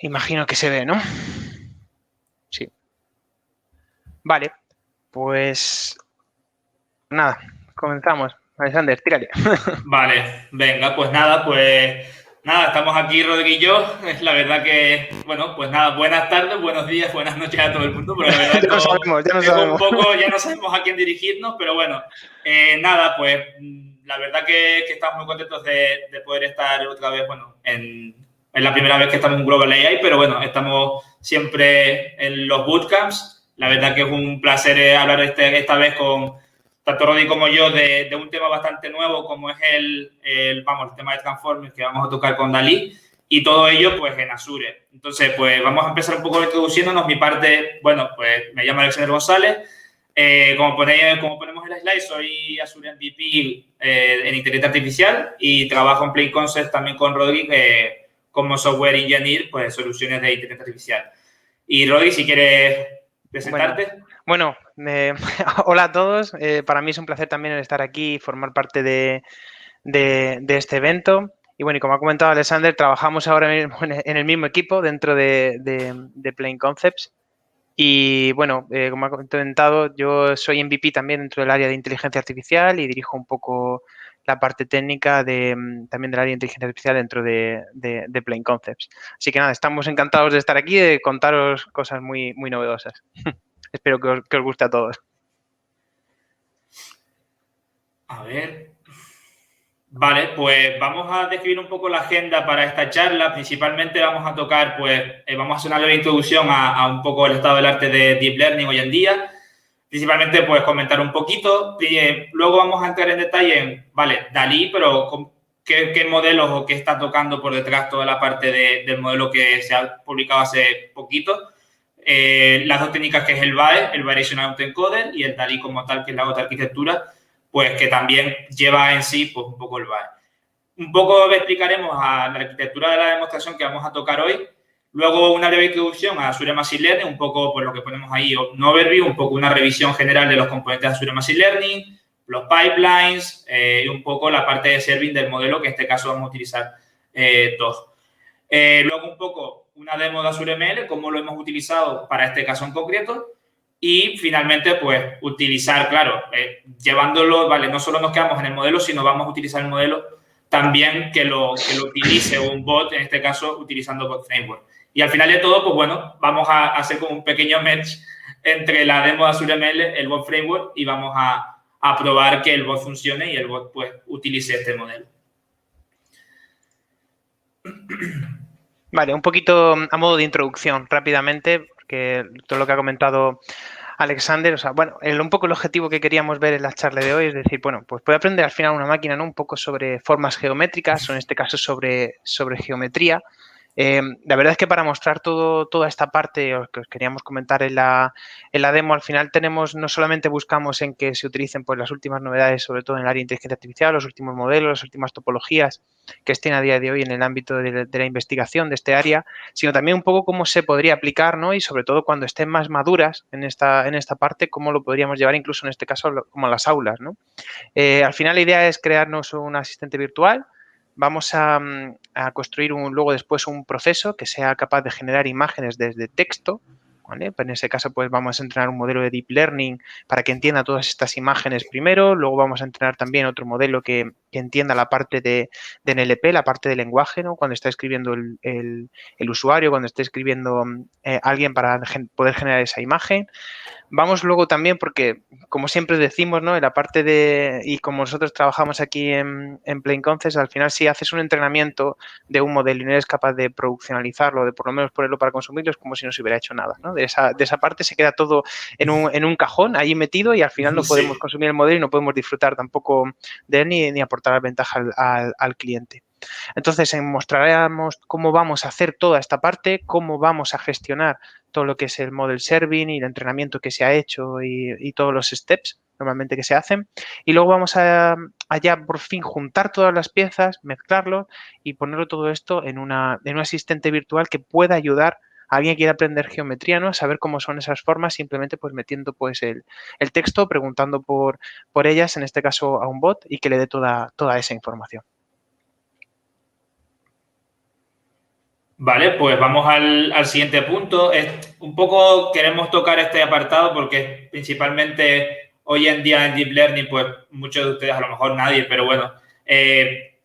Imagino que se ve, ¿no? Sí. Vale, pues nada, comenzamos. Alexander, tírale. Vale, venga, pues nada, estamos aquí Rodri y yo. Es la verdad que, bueno, pues nada, buenas tardes, buenos días, buenas noches a todo el mundo, porque la verdad Ya lo sabemos, ya lo es un sabemos. poco, ya no sabemos a quién dirigirnos, pero bueno, nada, pues la verdad que estamos muy contentos de poder estar otra vez, bueno, en la primera vez que estamos en Global AI, pero bueno, estamos siempre en los bootcamps. La verdad que es un placer hablar esta vez con tanto Rodri como yo, de un tema bastante nuevo como es el tema de Transformers que vamos a tocar con Dalí y todo ello pues en Azure. Entonces, pues vamos a empezar un poco introduciéndonos. Mi parte, bueno, pues me llamo Alexander González. Como ponemos en el slide, soy Azure MVP en inteligencia artificial y trabajo en Plain Concept también con Rodri como software engineer, pues soluciones de inteligencia artificial. Y Rodri, si quieres Bueno, presentarte. bueno, hola a todos. Para mí es un placer también estar aquí y formar parte de este evento. Y bueno, y como ha comentado Alexander, trabajamos ahora mismo en el mismo equipo dentro de Plain Concepts. Y bueno, como ha comentado, yo soy MVP también dentro del área de inteligencia artificial y dirijo un poco la parte técnica también del área de inteligencia artificial dentro de Plain Concepts. Así que nada, estamos encantados de estar aquí y de contaros cosas muy, muy novedosas. Espero que os guste a todos. A ver, vale, pues vamos a describir un poco la agenda para esta charla. Principalmente vamos a tocar, vamos a hacer una breve introducción a un poco el estado del arte de Deep Learning hoy en día. Principalmente, pues comentar un poquito. Luego vamos a entrar en detalle en, vale, Dalí, pero ¿qué modelos o qué está tocando por detrás toda la parte del modelo que se ha publicado hace poquito? Las dos técnicas que es el BAE, el Variational Autoencoder, y el Dalí como tal, que es la otra arquitectura, pues que también lleva en sí pues, un poco el BAE. Un poco explicaremos a la arquitectura de la demostración que vamos a tocar hoy. Luego una breve introducción a Azure Machine Learning, un poco por lo que ponemos ahí, un overview, un poco una revisión general de los componentes de Azure Machine Learning, los pipelines y un poco la parte de serving del modelo, que en este caso vamos a utilizar dos. Luego un poco una demo de Azure ML, cómo lo hemos utilizado para este caso en concreto. Y finalmente, pues utilizar, claro, llevándolo, vale, no solo nos quedamos en el modelo, sino vamos a utilizar el modelo también que lo utilice un bot, en este caso utilizando Bot Framework. Y al final de todo, pues bueno, vamos a hacer como un pequeño match entre la demo de Azure ML, el Bot Framework, y vamos a probar que el bot funcione y el bot pues utilice este modelo. Vale, un poquito a modo de introducción rápidamente, porque todo lo que ha comentado Alexander, o sea, bueno, un poco el objetivo que queríamos ver en la charla de hoy es decir, bueno, pues puede aprender al final una máquina, ¿no? Un poco sobre formas geométricas, o en este caso sobre geometría. La verdad es que para mostrar toda esta parte que os queríamos comentar en la demo, al final no solamente buscamos en que se utilicen pues, las últimas novedades, sobre todo en el área de inteligencia artificial, los últimos modelos, las últimas topologías que estén a día de hoy en el ámbito de la investigación de este área, sino también un poco cómo se podría aplicar, ¿no? Y sobre todo cuando estén más maduras en esta parte, cómo lo podríamos llevar incluso en este caso como a las aulas, ¿no? Al final la idea es crearnos un asistente virtual. Vamos a construir luego después un proceso que sea capaz de generar imágenes desde texto, ¿vale? En ese caso, pues vamos a entrenar un modelo de Deep Learning para que entienda todas estas imágenes primero. Luego vamos a entrenar también otro modelo que entienda la parte de NLP, la parte de lenguaje, ¿no? Cuando está escribiendo el usuario, cuando está escribiendo alguien para poder generar esa imagen. Vamos luego también, porque como siempre decimos, ¿no? En la parte y como nosotros trabajamos aquí en Plain Concepts, al final si haces un entrenamiento de un modelo y no eres capaz de produccionalizarlo, de por lo menos ponerlo para consumirlo, es como si no se hubiera hecho nada, ¿no? De esa parte se queda todo en un cajón ahí metido y al final no podemos Sí. consumir el modelo y no podemos disfrutar tampoco de él ni aportar ventaja al cliente. Entonces, mostraremos cómo vamos a hacer toda esta parte, cómo vamos a gestionar todo lo que es el model serving y el entrenamiento que se ha hecho y todos los steps normalmente que se hacen. Y luego vamos a ya por fin juntar todas las piezas, mezclarlo y ponerlo todo esto en un asistente virtual que pueda ayudar a alguien que quiera aprender geometría, ¿no? A saber cómo son esas formas, simplemente pues metiendo pues el texto, preguntando por ellas, en este caso a un bot, y que le dé toda esa información. Vale, pues vamos al siguiente punto. Un poco queremos tocar este apartado porque principalmente hoy en día en Deep Learning, pues muchos de ustedes, a lo mejor nadie, pero bueno,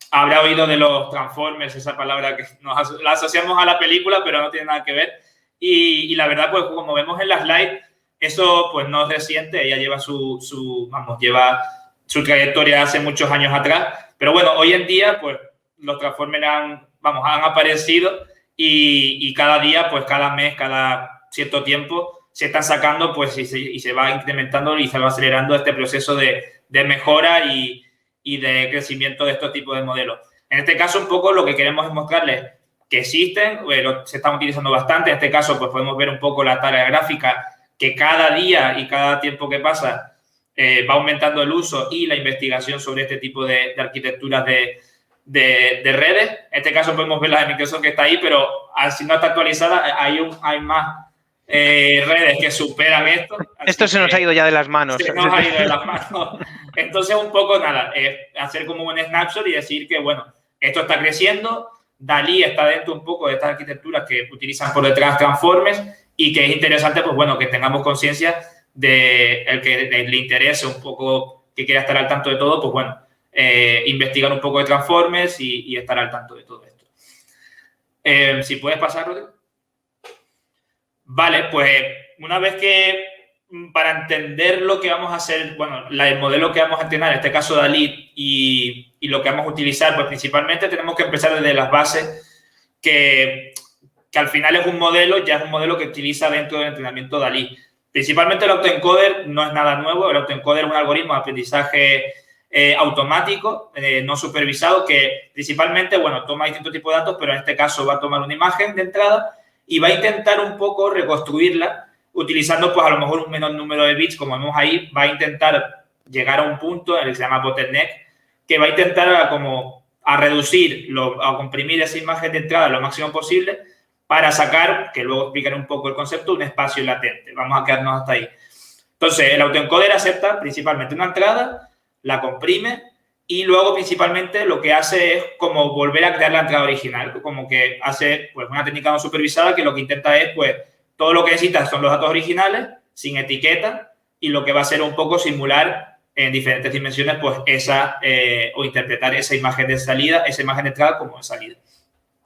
habrá oído de los Transformers, esa palabra que la asociamos a la película, pero no tiene nada que ver. Y la verdad, pues como vemos en la slide, eso pues no es reciente, ella lleva lleva su trayectoria hace muchos años atrás. Pero bueno, hoy en día, pues los Transformers han aparecido. Y cada día, pues cada mes, cada cierto tiempo, se están sacando pues y se va incrementando y se va acelerando este proceso de mejora y de crecimiento de estos tipos de modelos. En este caso, un poco lo que queremos es mostrarles que existen, se están utilizando bastante. En este caso, pues podemos ver un poco la tabla gráfica que cada día y cada tiempo que pasa va aumentando el uso y la investigación sobre este tipo de arquitecturas de redes. En este caso podemos ver la de Microsoft que está ahí, pero si no está actualizada, hay más redes que superan esto. Esto se nos ha ido ya de las manos. Se nos ha ido de las manos. Entonces, un poco nada, hacer como un snapshot y decir que, bueno, esto está creciendo. DALL-E está dentro un poco de estas arquitecturas que utilizan por detrás Transformers y que es interesante, pues bueno, que tengamos conciencia de el que le interese un poco, que quiera estar al tanto de todo, pues bueno, investigar un poco de Transformers y estar al tanto de todo esto. Si puedes pasar, Rodrigo. Vale, pues una vez que para entender lo que vamos a hacer, bueno, el modelo que vamos a entrenar, en este caso DALL-E, y lo que vamos a utilizar, pues principalmente tenemos que empezar desde las bases, que al final es un modelo, ya es un modelo que utiliza dentro del entrenamiento DALL-E. Principalmente el autoencoder no es nada nuevo, el autoencoder es un algoritmo de aprendizaje automático, no supervisado, que principalmente, bueno, toma distintos tipos de datos, pero en este caso va a tomar una imagen de entrada y va a intentar un poco reconstruirla utilizando, pues, a lo mejor un menor número de bits, como vemos ahí, va a intentar llegar a un punto en el que se llama bottleneck, que va a intentar a reducir, a comprimir esa imagen de entrada lo máximo posible para sacar, que luego explicaré un poco el concepto, un espacio latente. Vamos a quedarnos hasta ahí. Entonces, el autoencoder acepta principalmente una entrada, la comprime y luego principalmente lo que hace es como volver a crear la entrada original, como que hace pues una técnica no supervisada que lo que intenta es pues todo lo que necesita son los datos originales sin etiqueta y lo que va a hacer un poco simular en diferentes dimensiones pues o interpretar esa imagen de salida, esa imagen de entrada como de salida.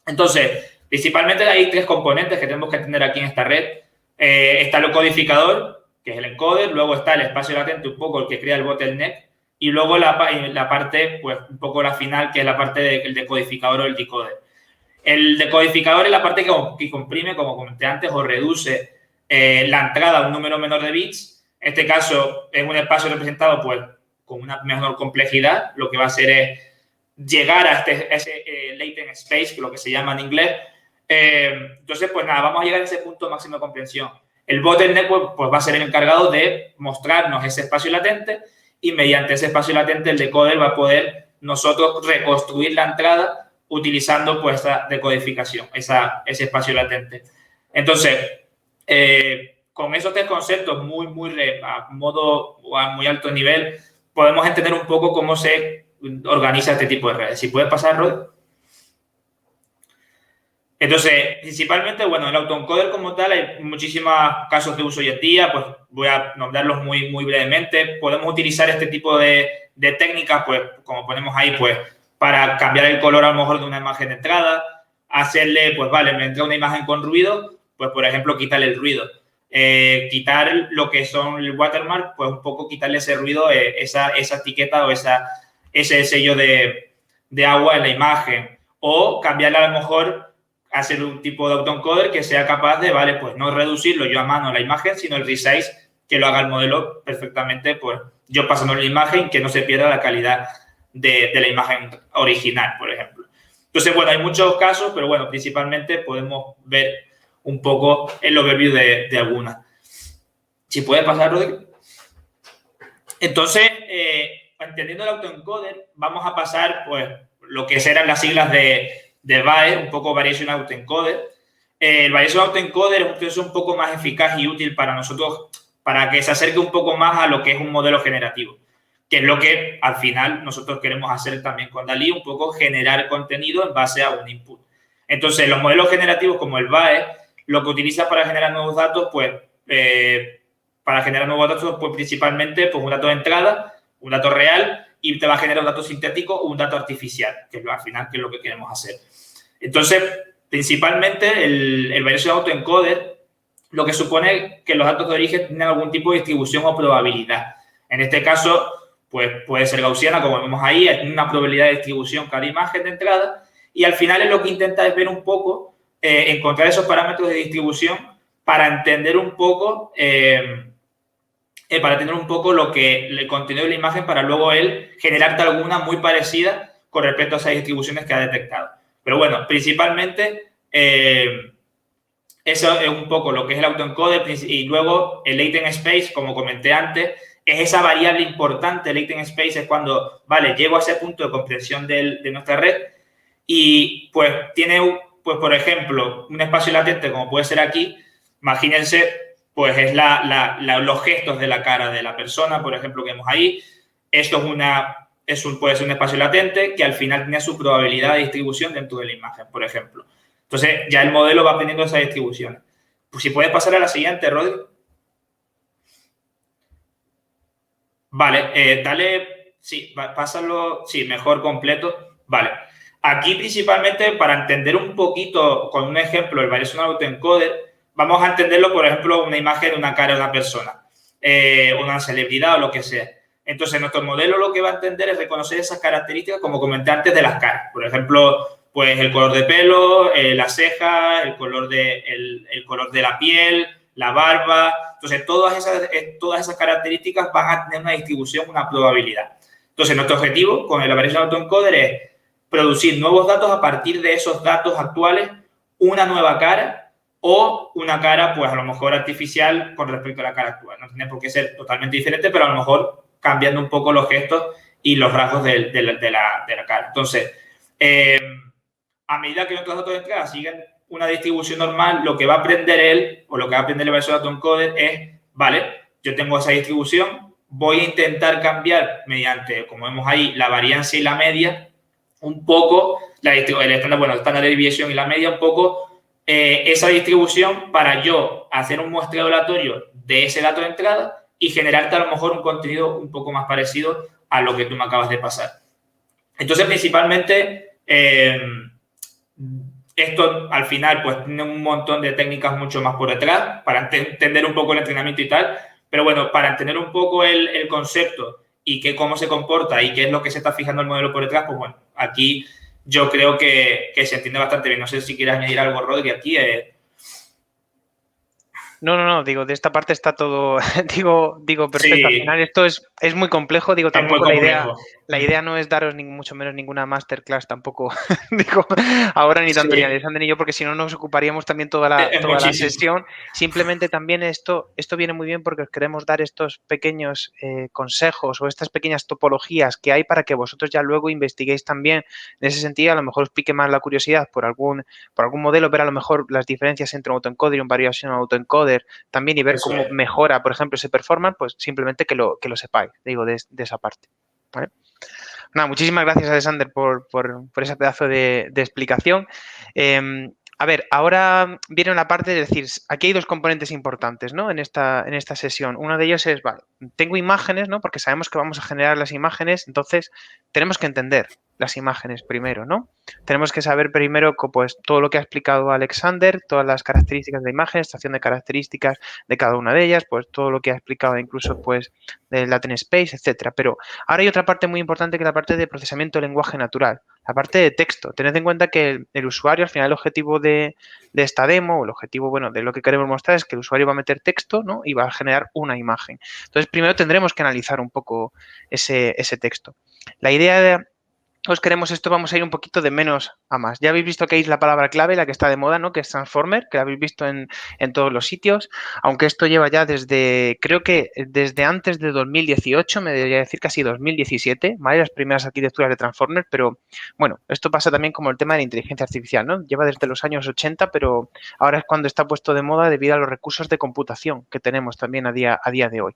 Entonces, principalmente hay tres componentes que tenemos que tener aquí en esta red. Está el codificador, que es el encoder, luego está el espacio latente, un poco el que crea el bottleneck, y luego la parte, pues un poco la final, que es la parte del decodificador o el decoder. El decodificador es la parte que comprime, como comenté antes, o reduce la entrada a un número menor de bits. En este caso, es un espacio representado pues con una menor complejidad. Lo que va a hacer es llegar a ese latent space, que es lo que se llama en inglés. Entonces, pues nada, vamos a llegar a ese punto máximo de comprensión. El bottleneck pues va a ser el encargado de mostrarnos ese espacio latente y mediante ese espacio latente el decoder va a poder nosotros reconstruir la entrada utilizando pues esa decodificación, ese espacio latente. Entonces, con esos tres conceptos a muy alto nivel, podemos entender un poco cómo se organiza este tipo de redes. Si puedes pasar, Rod. Entonces, principalmente, bueno, el autoencoder como tal, hay muchísimos casos de uso hoy en día, pues voy a nombrarlos muy, muy brevemente. Podemos utilizar este tipo de técnicas, pues, como ponemos ahí, pues, para cambiar el color a lo mejor de una imagen de entrada, hacerle, pues, vale, me entra una imagen con ruido, pues, por ejemplo, quitarle el ruido. Quitar lo que son el watermark, pues, un poco quitarle ese ruido, esa etiqueta o ese sello de agua en la imagen. O cambiarle a lo mejor hacer un tipo de autoencoder que sea capaz de, vale, pues no reducirlo yo a mano la imagen, sino el resize que lo haga el modelo perfectamente, pues yo pasando la imagen, que no se pierda la calidad de la imagen original, por ejemplo. Entonces, bueno, hay muchos casos, pero bueno, principalmente podemos ver un poco el overview de algunas. Si puedes pasar, Rodrigo. Entonces, entendiendo el autoencoder, vamos a pasar, pues, lo que serán las siglas de VAE, un poco Variation Autoencoder. El Variation Autoencoder es un proceso un poco más eficaz y útil para nosotros, para que se acerque un poco más a lo que es un modelo generativo, que es lo que al final nosotros queremos hacer también con DALL-E, un poco generar contenido en base a un input. Entonces, los modelos generativos como el BAE, lo que utiliza para generar nuevos datos, pues, para generar nuevos datos, pues principalmente pues, un dato de entrada, un dato real, y te va a generar un dato sintético o un dato artificial, que es al final que es lo que queremos hacer. Entonces, principalmente el Bayesian Autoencoder lo que supone que los datos de origen tienen algún tipo de distribución o probabilidad. En este caso, pues puede ser gaussiana, como vemos ahí, hay una probabilidad de distribución cada imagen de entrada, y al final es lo que intenta es ver un poco, encontrar esos parámetros de distribución para entender un poco lo que el contenido de la imagen para luego él generarte alguna muy parecida con respecto a esas distribuciones que ha detectado. Pero bueno, principalmente eso es un poco lo que es el autoencoder, y luego el latent space, como comenté antes, es esa variable importante. El latent space es cuando, vale, llego a ese punto de comprensión de nuestra red y pues tiene, pues por ejemplo, un espacio latente como puede ser aquí. Imagínense, pues es los gestos de la cara de la persona, por ejemplo, que vemos ahí. Esto puede ser un espacio latente que al final tiene su probabilidad de distribución dentro de la imagen, por ejemplo. Entonces, ya el modelo va aprendiendo esa distribución. Pues si puedes pasar a la siguiente, Rodri. Vale, dale, sí, pásalo, sí, mejor completo. Vale. Aquí principalmente para entender un poquito, con un ejemplo, el Bayesian Autoencoder, vamos a entenderlo, por ejemplo, una imagen de una cara de una persona, una celebridad o lo que sea. Entonces, nuestro modelo lo que va a entender es reconocer esas características, como comenté antes, de las caras. Por ejemplo, pues el color de pelo, las cejas, el color de la piel, la barba. Entonces, todas esas características van a tener una distribución, una probabilidad. Entonces, nuestro objetivo con el Bayesian Autoencoder es producir nuevos datos a partir de esos datos actuales, una nueva cara o una cara, pues a lo mejor artificial con respecto a la cara actual. No tiene por qué ser totalmente diferente, pero a lo mejor cambiando un poco los gestos y los rasgos de la cara. Entonces, a medida que nuestros datos de entrada siguen una distribución normal, lo que va a aprender él, o lo que va a aprender el Bayesian Autoencoder es, vale, yo tengo esa distribución, voy a intentar cambiar mediante, como vemos ahí, la varianza y la media, un poco, el estándar deviation y la media, un poco esa distribución para yo hacer un muestreo aleatorio de ese dato de entrada y generarte a lo mejor un contenido un poco más parecido a lo que tú me acabas de pasar. Entonces, principalmente, esto al final pues tiene un montón de técnicas mucho más por detrás para entender un poco el entrenamiento y tal, pero bueno, para entender un poco el concepto y cómo se comporta y qué es lo que se está fijando el modelo por detrás, pues bueno, aquí yo creo que se entiende bastante bien. No sé si quieres añadir algo, Rodri, aquí. No, digo, de esta parte está todo, digo, perfecto. Sí, Al final esto es muy complejo, digo, es muy tampoco complejo. la idea no es daros ni mucho menos ninguna masterclass tampoco, digo, ahora ni tanto ni Sí, Alexander ni yo, porque si no nos ocuparíamos también es toda la muchísimo. sesión. Simplemente también esto viene muy bien porque os queremos dar estos pequeños consejos o estas pequeñas topologías que hay para que vosotros ya luego investiguéis también en ese sentido. A lo mejor os pique más la curiosidad por algún modelo, ver a lo mejor las diferencias entre un autoencoder y un Bayesian Autoencoder también y ver Eso cómo es. mejora, por ejemplo, ese performance, pues simplemente que lo sepáis, digo, de esa parte. ¿Vale? Nada, muchísimas gracias, Alexander, por ese pedazo de explicación. A ver, ahora viene la parte de decir, aquí hay dos componentes importantes, ¿no? En esta sesión. Uno de ellos es, vale, tengo imágenes, ¿no? Porque sabemos que vamos a generar las imágenes, entonces tenemos que entender las imágenes primero, ¿no? Tenemos que saber primero pues, todo lo que ha explicado Alexander, todas las características de imagen, estación de características de cada una de ellas, pues todo lo que ha explicado incluso pues del latent space, etcétera. Pero ahora hay otra parte muy importante que es la parte de procesamiento de lenguaje natural, la parte de texto. Tened en cuenta que el usuario, al final, el objetivo de esta demo, o el objetivo, bueno, de lo que queremos mostrar es que el usuario va a meter texto, ¿no? Y va a generar una imagen. Entonces, primero tendremos que analizar un poco ese texto. La idea de os queremos esto, vamos a ir un poquito de menos a más. Ya habéis visto que hay la palabra clave, la que está de moda, ¿no? Que es Transformer, que la habéis visto en todos los sitios, aunque esto lleva ya creo que desde antes de 2018, me debería decir casi 2017, ¿vale? Las primeras arquitecturas de Transformer, pero bueno, esto pasa también como el tema de la inteligencia artificial, ¿no? Lleva desde los años 80, pero ahora es cuando está puesto de moda debido a los recursos de computación que tenemos también a día de hoy.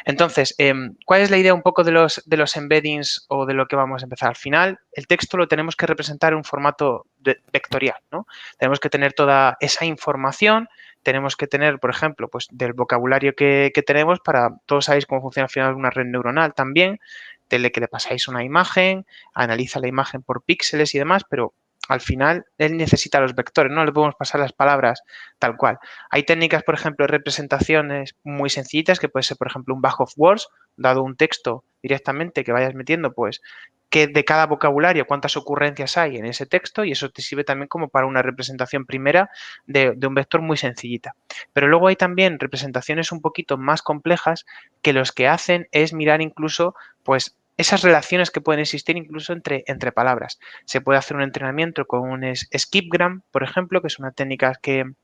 Entonces, ¿cuál es la idea un poco de los embeddings o de lo que vamos a empezar? Al final, final el texto lo tenemos que representar en un formato vectorial, ¿no? Tenemos que tener toda esa información, tenemos que tener, por ejemplo, pues del vocabulario que tenemos para, todos sabéis cómo funciona al final una red neuronal también, de que le pasáis una imagen, analiza la imagen por píxeles y demás, pero al final él necesita los vectores, no le podemos pasar las palabras tal cual. Hay técnicas, por ejemplo, de representaciones muy sencillitas, que puede ser, por ejemplo, un bag of words, dado un texto directamente que vayas metiendo, pues, que de cada vocabulario, cuántas ocurrencias hay en ese texto, y eso te sirve también como para una representación primera de un vector muy sencillita. Pero luego hay también representaciones un poquito más complejas que los que hacen es mirar incluso, pues, esas relaciones que pueden existir incluso entre palabras. Se puede hacer un entrenamiento con un skipgram, por ejemplo, que es una técnica que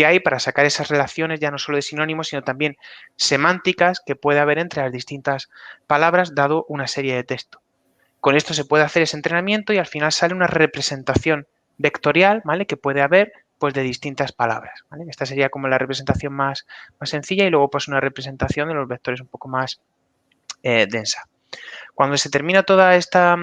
hay para sacar esas relaciones ya no solo de sinónimos, sino también semánticas que puede haber entre las distintas palabras dado una serie de texto. Con esto se puede hacer ese entrenamiento y al final sale una representación vectorial, ¿vale? Que puede haber pues de distintas palabras, ¿vale? Esta sería como la representación más sencilla y luego pues una representación de los vectores un poco más densa. Cuando se termina toda esta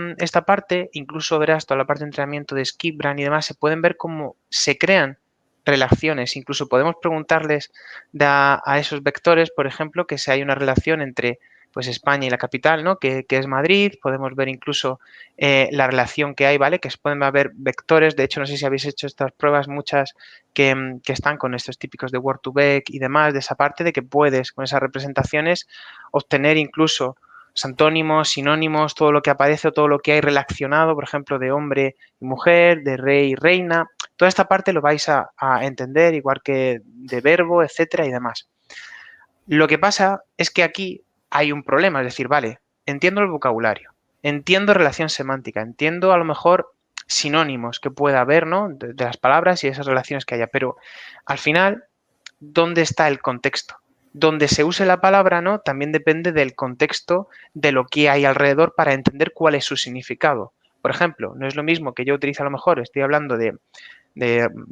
parte, incluso verás toda la parte de entrenamiento de Skipgram y demás, se pueden ver cómo se crean relaciones. Incluso podemos preguntarles a esos vectores, por ejemplo, que si hay una relación entre pues España y la capital, ¿no? Que es Madrid. Podemos ver incluso la relación que hay, ¿vale? Que pueden haber vectores. De hecho, no sé si habéis hecho estas pruebas, muchas que están con estos típicos de Word2Vec y demás, de esa parte de que puedes, con esas representaciones, obtener incluso antónimos, sinónimos, todo lo que aparece o todo lo que hay relacionado, por ejemplo, de hombre y mujer, de rey y reina. Toda esta parte lo vais a entender, igual que de verbo, etcétera y demás. Lo que pasa es que aquí hay un problema, es decir, vale, entiendo el vocabulario, entiendo relación semántica, entiendo a lo mejor sinónimos que pueda haber, ¿no? De las palabras y esas relaciones que haya, pero al final, ¿dónde está el contexto? Donde se use la palabra, ¿no? También depende del contexto de lo que hay alrededor para entender cuál es su significado. Por ejemplo, no es lo mismo que yo utilice a lo mejor, estoy hablando de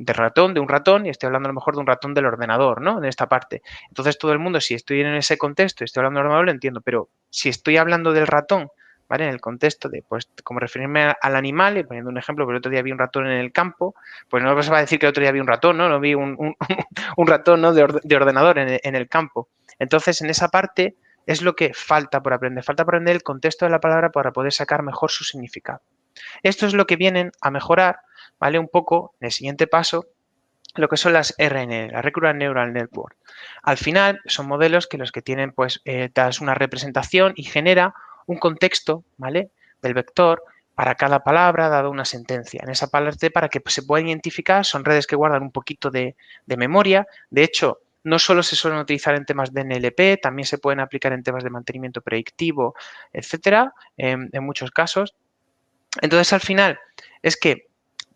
ratón, de un ratón, y estoy hablando a lo mejor de un ratón del ordenador, ¿no? En esta parte. Entonces todo el mundo, si estoy en ese contexto y estoy hablando del ordenador, lo entiendo, pero si estoy hablando del ratón, ¿vale? En el contexto de, pues, como referirme al animal, y poniendo un ejemplo, pero el otro día vi un ratón en el campo, pues no se va a decir que el otro día vi un ratón, ¿no? No vi un ratón, ¿no? de ordenador en el campo. Entonces, en esa parte es lo que falta por aprender. Falta por aprender el contexto de la palabra para poder sacar mejor su significado. Esto es lo que vienen a mejorar, ¿vale? Un poco en el siguiente paso, lo que son las RNN, las Recurrent Neural Network. Al final son modelos que los que tienen, pues, das una representación y genera un contexto, ¿vale? Del vector para cada palabra dado una sentencia. En esa parte, para que se puedan identificar, son redes que guardan un poquito de memoria. De hecho, no solo se suelen utilizar en temas de NLP, también se pueden aplicar en temas de mantenimiento predictivo, etcétera, en muchos casos. Entonces, al final, es que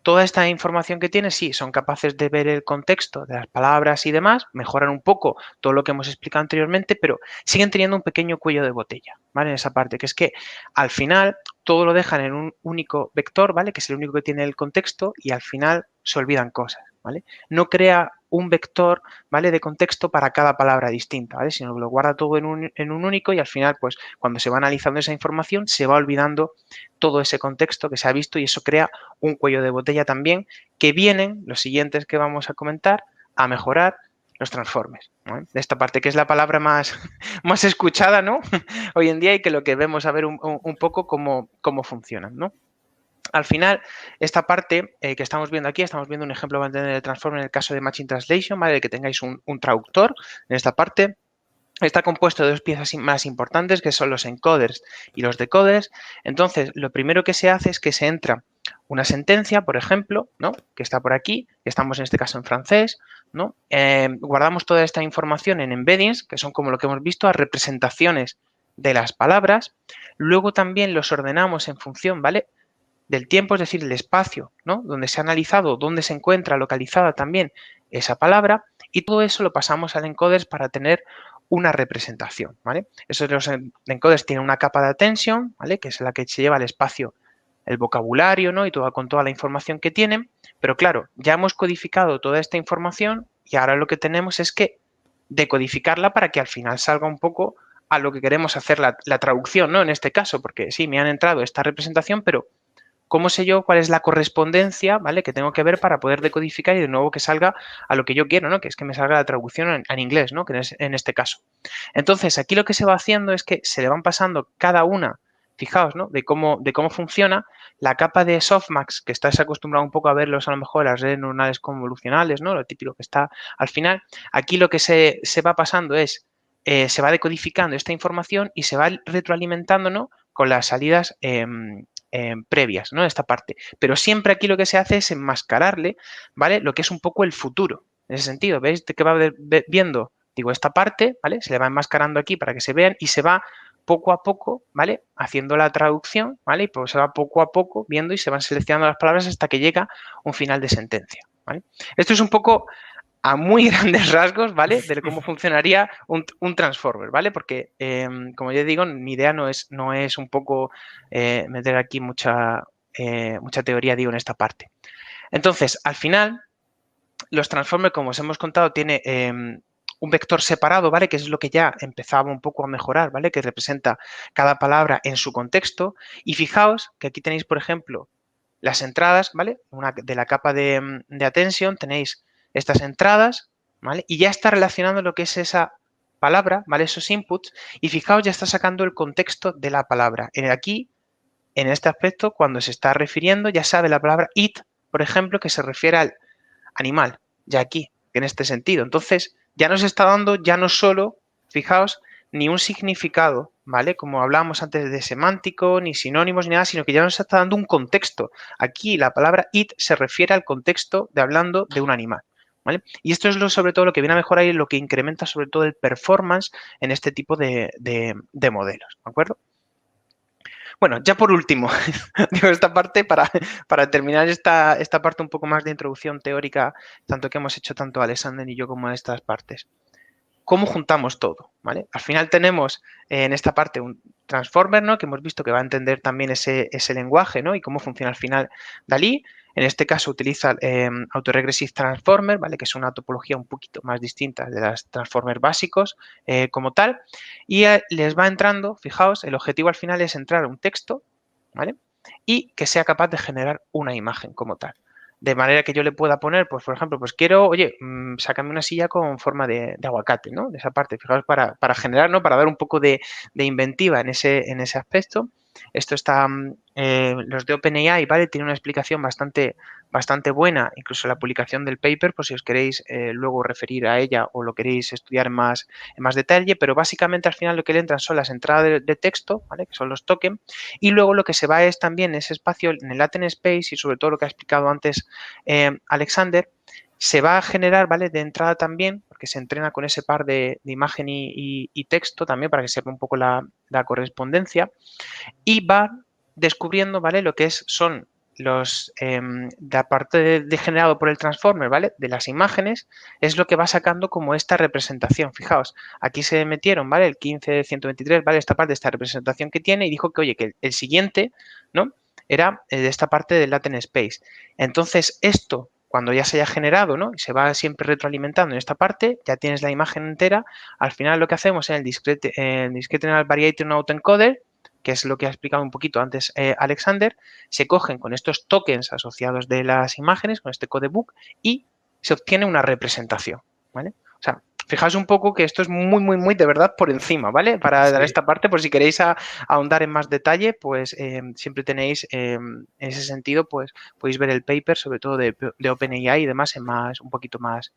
toda esta información que tienes, sí, son capaces de ver el contexto de las palabras y demás, mejoran un poco todo lo que hemos explicado anteriormente, pero siguen teniendo un pequeño cuello de botella, ¿vale? En esa parte, que es que al final todo lo dejan en un único vector, ¿vale? Que es el único que tiene el contexto y al final se olvidan cosas, ¿vale? No crea un vector, ¿vale? De contexto para cada palabra distinta, ¿vale? Sino que lo guarda todo en un único y al final, pues, cuando se va analizando esa información, se va olvidando todo ese contexto que se ha visto y eso crea un cuello de botella también, que vienen, los siguientes que vamos a comentar, a mejorar los transformes, ¿no? De esta parte, que es la palabra más, más escuchada, ¿no? Hoy en día y que lo que vemos a ver un poco cómo funcionan, ¿no? Al final, esta parte que estamos viendo aquí, estamos viendo un ejemplo de transform en el caso de Machine Translation, ¿vale? De que tengáis un traductor en esta parte. Está compuesto de dos piezas más importantes, que son los encoders y los decoders. Entonces, lo primero que se hace es que se entra una sentencia, por ejemplo, ¿no? Que está por aquí, estamos en este caso en francés, ¿no? Guardamos toda esta información en embeddings, que son como lo que hemos visto, a representaciones de las palabras. Luego también los ordenamos en función, ¿vale? Del tiempo, es decir, el espacio, ¿no? Donde se ha analizado, dónde se encuentra localizada también esa palabra, y todo eso lo pasamos al encoders para tener una representación, ¿vale? Esos los encoders tienen una capa de attention, ¿vale? Que es la que se lleva al espacio el vocabulario, ¿no? Y con toda la información que tienen, pero claro, ya hemos codificado toda esta información y ahora lo que tenemos es que decodificarla para que al final salga un poco a lo que queremos hacer la traducción, ¿no? En este caso, porque sí, me han entrado esta representación, pero ¿cómo sé yo cuál es la correspondencia, ¿vale? Que tengo que ver para poder decodificar y de nuevo que salga a lo que yo quiero, ¿no? Que es que me salga la traducción en inglés, ¿no? Que es en este caso. Entonces, aquí lo que se va haciendo es que se le van pasando cada una, fijaos, ¿no? De cómo funciona la capa de softmax, que estás acostumbrado un poco a verlos a lo mejor en las redes neuronales convolucionales, ¿no? Lo típico que está al final. Aquí lo que se va pasando es, se va decodificando esta información y se va retroalimentando, ¿no? Con las salidas previas, ¿no? Esta parte. Pero siempre aquí lo que se hace es enmascararle, ¿vale? Lo que es un poco el futuro. En ese sentido, ¿veis que va viendo, digo, esta parte, ¿vale? Se le va enmascarando aquí para que se vean y se va poco a poco, ¿vale? Haciendo la traducción, ¿vale? Y pues se va poco a poco viendo y se van seleccionando las palabras hasta que llega un final de sentencia, ¿vale? Esto es un poco a muy grandes rasgos, ¿vale? De cómo funcionaría un transformer, ¿vale? Porque, como ya digo, mi idea no es un poco meter aquí mucha teoría, digo, en esta parte. Entonces, al final, los transformers, como os hemos contado, tiene un vector separado, ¿vale? Que es lo que ya empezaba un poco a mejorar, ¿vale? Que representa cada palabra en su contexto. Y fijaos que aquí tenéis, por ejemplo, las entradas, ¿vale? Una de la capa de attention tenéis estas entradas, ¿vale? Y ya está relacionando lo que es esa palabra, ¿vale? Esos inputs. Y fijaos, ya está sacando el contexto de la palabra. Aquí, en este aspecto, cuando se está refiriendo, ya sabe la palabra it, por ejemplo, que se refiere al animal, ya aquí, en este sentido. Entonces, ya nos está dando ya no solo, fijaos, ni un significado, ¿vale? Como hablábamos antes de semántico, ni sinónimos, ni nada, sino que ya nos está dando un contexto. Aquí la palabra it se refiere al contexto de hablando de un animal, ¿vale? Y esto es sobre todo lo que viene a mejorar y lo que incrementa sobre todo el performance en este tipo de modelos, ¿de acuerdo? Bueno, ya por último, digo esta parte para terminar esta parte un poco más de introducción teórica, tanto que hemos hecho tanto Alexander y yo como estas partes. ¿Cómo juntamos todo? ¿Vale? Al final tenemos en esta parte un transformer, ¿no? Que hemos visto que va a entender también ese lenguaje, ¿no? Y cómo funciona al final DALL-E. En este caso utiliza Autoregressive Transformer, ¿vale? Que es una topología un poquito más distinta de las transformers básicos como tal. Y les va entrando, fijaos, el objetivo al final es entrar un texto, ¿vale? Y que sea capaz de generar una imagen como tal. De manera que yo le pueda poner, pues por ejemplo, pues quiero, oye, sácame una silla con forma de aguacate, ¿no? De esa parte, fijaos, para generar, ¿no? Para dar un poco de inventiva en ese aspecto. Esto está, los de OpenAI, ¿vale? Tiene una explicación bastante buena, incluso la publicación del paper, por si os queréis luego referir a ella o lo queréis estudiar en más detalle, pero básicamente al final lo que le entran son las entradas de texto, ¿vale? Que son los tokens, y luego lo que se va es también ese espacio en el latent space y sobre todo lo que ha explicado antes Alexander, se va a generar, ¿vale? De entrada también, porque se entrena con ese par de imagen y texto también para que sepa un poco la correspondencia y va descubriendo, ¿vale? Lo que son los, la parte de generado por el transformer, ¿vale? De las imágenes, es lo que va sacando como esta representación. Fijaos, aquí se metieron, ¿vale? El 15.123, ¿vale? Esta parte de esta representación que tiene y dijo que, oye, que el siguiente, ¿no? Era de esta parte del latent space. Entonces, esto, cuando ya se haya generado, ¿no? Y se va siempre retroalimentando en esta parte, ya tienes la imagen entera. Al final lo que hacemos en el discrete variation autoencoder, que es lo que ha explicado un poquito antes Alexander, se cogen con estos tokens asociados de las imágenes, con este codebook, y se obtiene una representación, ¿vale? O sea, fijaos un poco que esto es muy de verdad por encima, ¿vale? Para dar esta parte, por si queréis ahondar en más detalle, pues siempre tenéis, en ese sentido, pues podéis ver el paper, sobre todo de OpenAI y demás, en un poquito más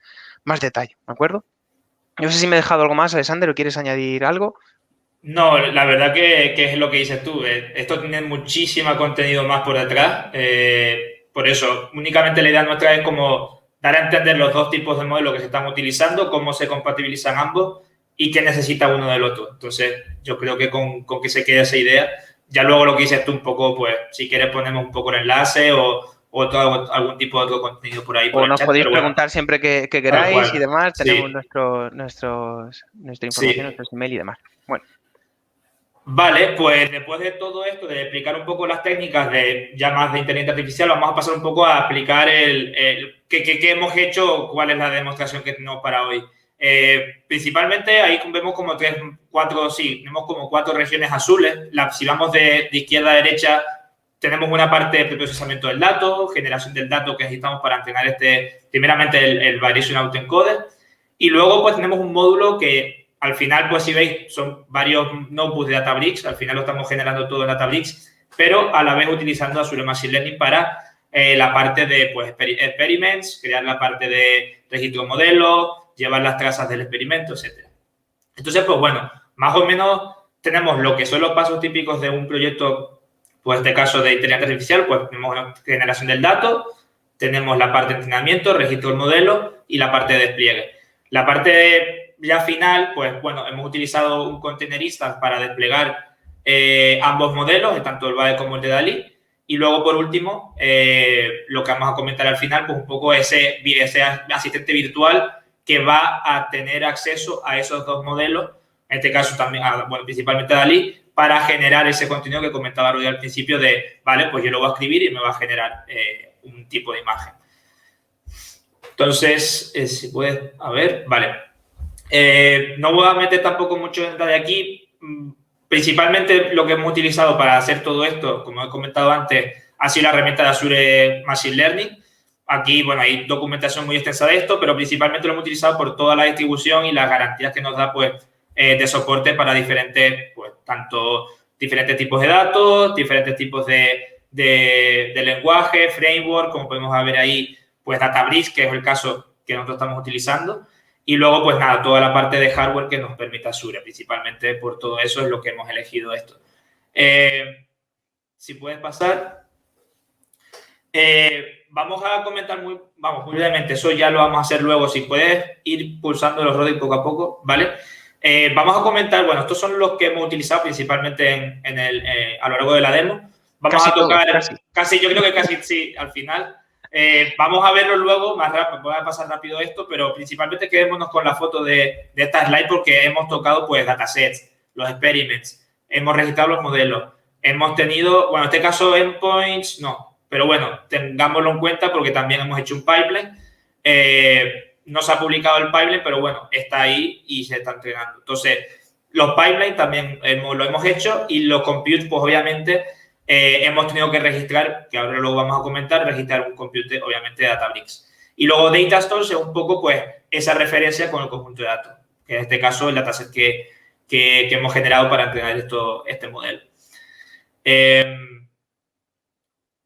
detalle, ¿de acuerdo? No sé si me he dejado algo más, Alexander, o quieres añadir algo. No, la verdad que es lo que dices tú. Esto tiene muchísimo contenido más por detrás. Por eso, únicamente la idea nuestra es como dar a entender los dos tipos de modelos que se están utilizando, cómo se compatibilizan ambos y qué necesita uno del otro. Entonces, yo creo que con que se quede esa idea. Ya luego lo que dices tú un poco, pues, si quieres ponemos un poco el enlace o algún tipo de otro contenido por ahí. O nos podéis preguntar siempre que queráis y demás. Sí. Tenemos nuestra información, nuestro email y demás. Bueno. Vale, pues después de todo esto, de explicar un poco las técnicas de ya más de inteligencia artificial, vamos a pasar un poco a explicar qué hemos hecho, cuál es la demostración que tenemos para hoy. Principalmente ahí vemos como tenemos como cuatro regiones azules. Si vamos de izquierda a derecha, tenemos una parte de preprocesamiento del dato, generación del dato que necesitamos para entrenar primeramente el Variation Autoencoder. Y luego, pues, tenemos un módulo que, al final, pues, si veis, son varios notebooks de Databricks. Al final lo estamos generando todo en Databricks, pero a la vez utilizando Azure Machine Learning para la parte de, pues, experiments, crear la parte de registro modelo, llevar las trazas del experimento, etc. Entonces, pues, bueno, más o menos tenemos lo que son los pasos típicos de un proyecto, pues, en este caso de inteligencia artificial, pues, tenemos la generación del dato, tenemos la parte de entrenamiento, registro del modelo y la parte de despliegue. La parte ya final, pues, bueno, hemos utilizado un containerista para desplegar ambos modelos, tanto el BAE como el de DALL-E. Y luego, por último, lo que vamos a comentar al final, pues un poco ese asistente virtual que va a tener acceso a esos dos modelos, en este caso también, bueno, principalmente a DALL-E, para generar ese contenido que comentaba Rudy al principio de, vale, pues yo lo voy a escribir y me va a generar un tipo de imagen. Entonces, si puedes, a ver, vale. No voy a meter tampoco mucho en detalle aquí. Principalmente lo que hemos utilizado para hacer todo esto, como he comentado antes, ha sido la herramienta de Azure Machine Learning. Aquí, bueno, hay documentación muy extensa de esto, pero principalmente lo hemos utilizado por toda la distribución y las garantías que nos da, pues, de soporte para diferentes, pues, tanto diferentes tipos de datos, diferentes tipos de lenguaje, framework, como podemos ver ahí, pues, Databricks, que es el caso que nosotros estamos utilizando. Y luego, pues nada, toda la parte de hardware que nos permite Azure. Principalmente por todo eso es lo que hemos elegido esto. Si puedes pasar. Vamos a comentar muy brevemente. Eso ya lo vamos a hacer luego. Si puedes ir pulsando los Roddy poco a poco, ¿vale? Vamos a comentar, bueno, estos son los que hemos utilizado principalmente a lo largo de la demo. Vamos casi a tocar, todos, casi, yo creo que casi sí, al final. Vamos a verlo luego, más rápido, voy a pasar rápido esto, pero principalmente quedémonos con la foto de esta slide porque hemos tocado, pues, datasets, los experiments, hemos registrado los modelos, hemos tenido, bueno, en este caso endpoints, no, pero bueno, tengámoslo en cuenta porque también hemos hecho un pipeline. No se ha publicado el pipeline, pero bueno, está ahí y se está entrenando. Entonces, los pipelines también lo hemos hecho y los compute, pues, obviamente, hemos tenido que registrar, que ahora luego vamos a comentar, registrar un compute, obviamente, de Databricks. Y luego Data Stores es un poco, pues, esa referencia con el conjunto de datos, que en este caso el dataset que hemos generado para entrenar este modelo.